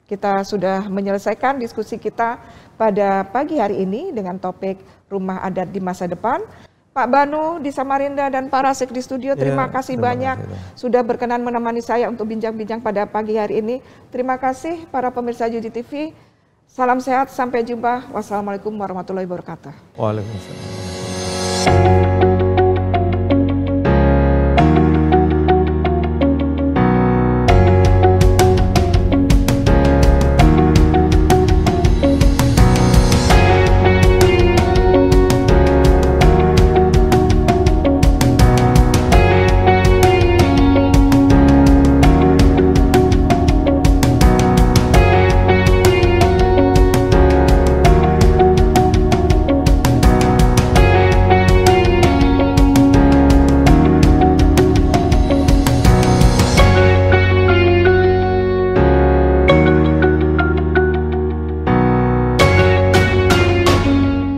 kita sudah menyelesaikan diskusi kita pada pagi hari ini dengan topik rumah adat di masa depan. Pak Banu di Samarinda dan Pak Razik di studio, terima kasih banyak sudah berkenan menemani saya untuk bincang-bincang pada pagi hari ini. Terima kasih para pemirsa UGTV. Salam sehat, sampai jumpa. Wassalamualaikum warahmatullahi wabarakatuh. Waalaikumsalam.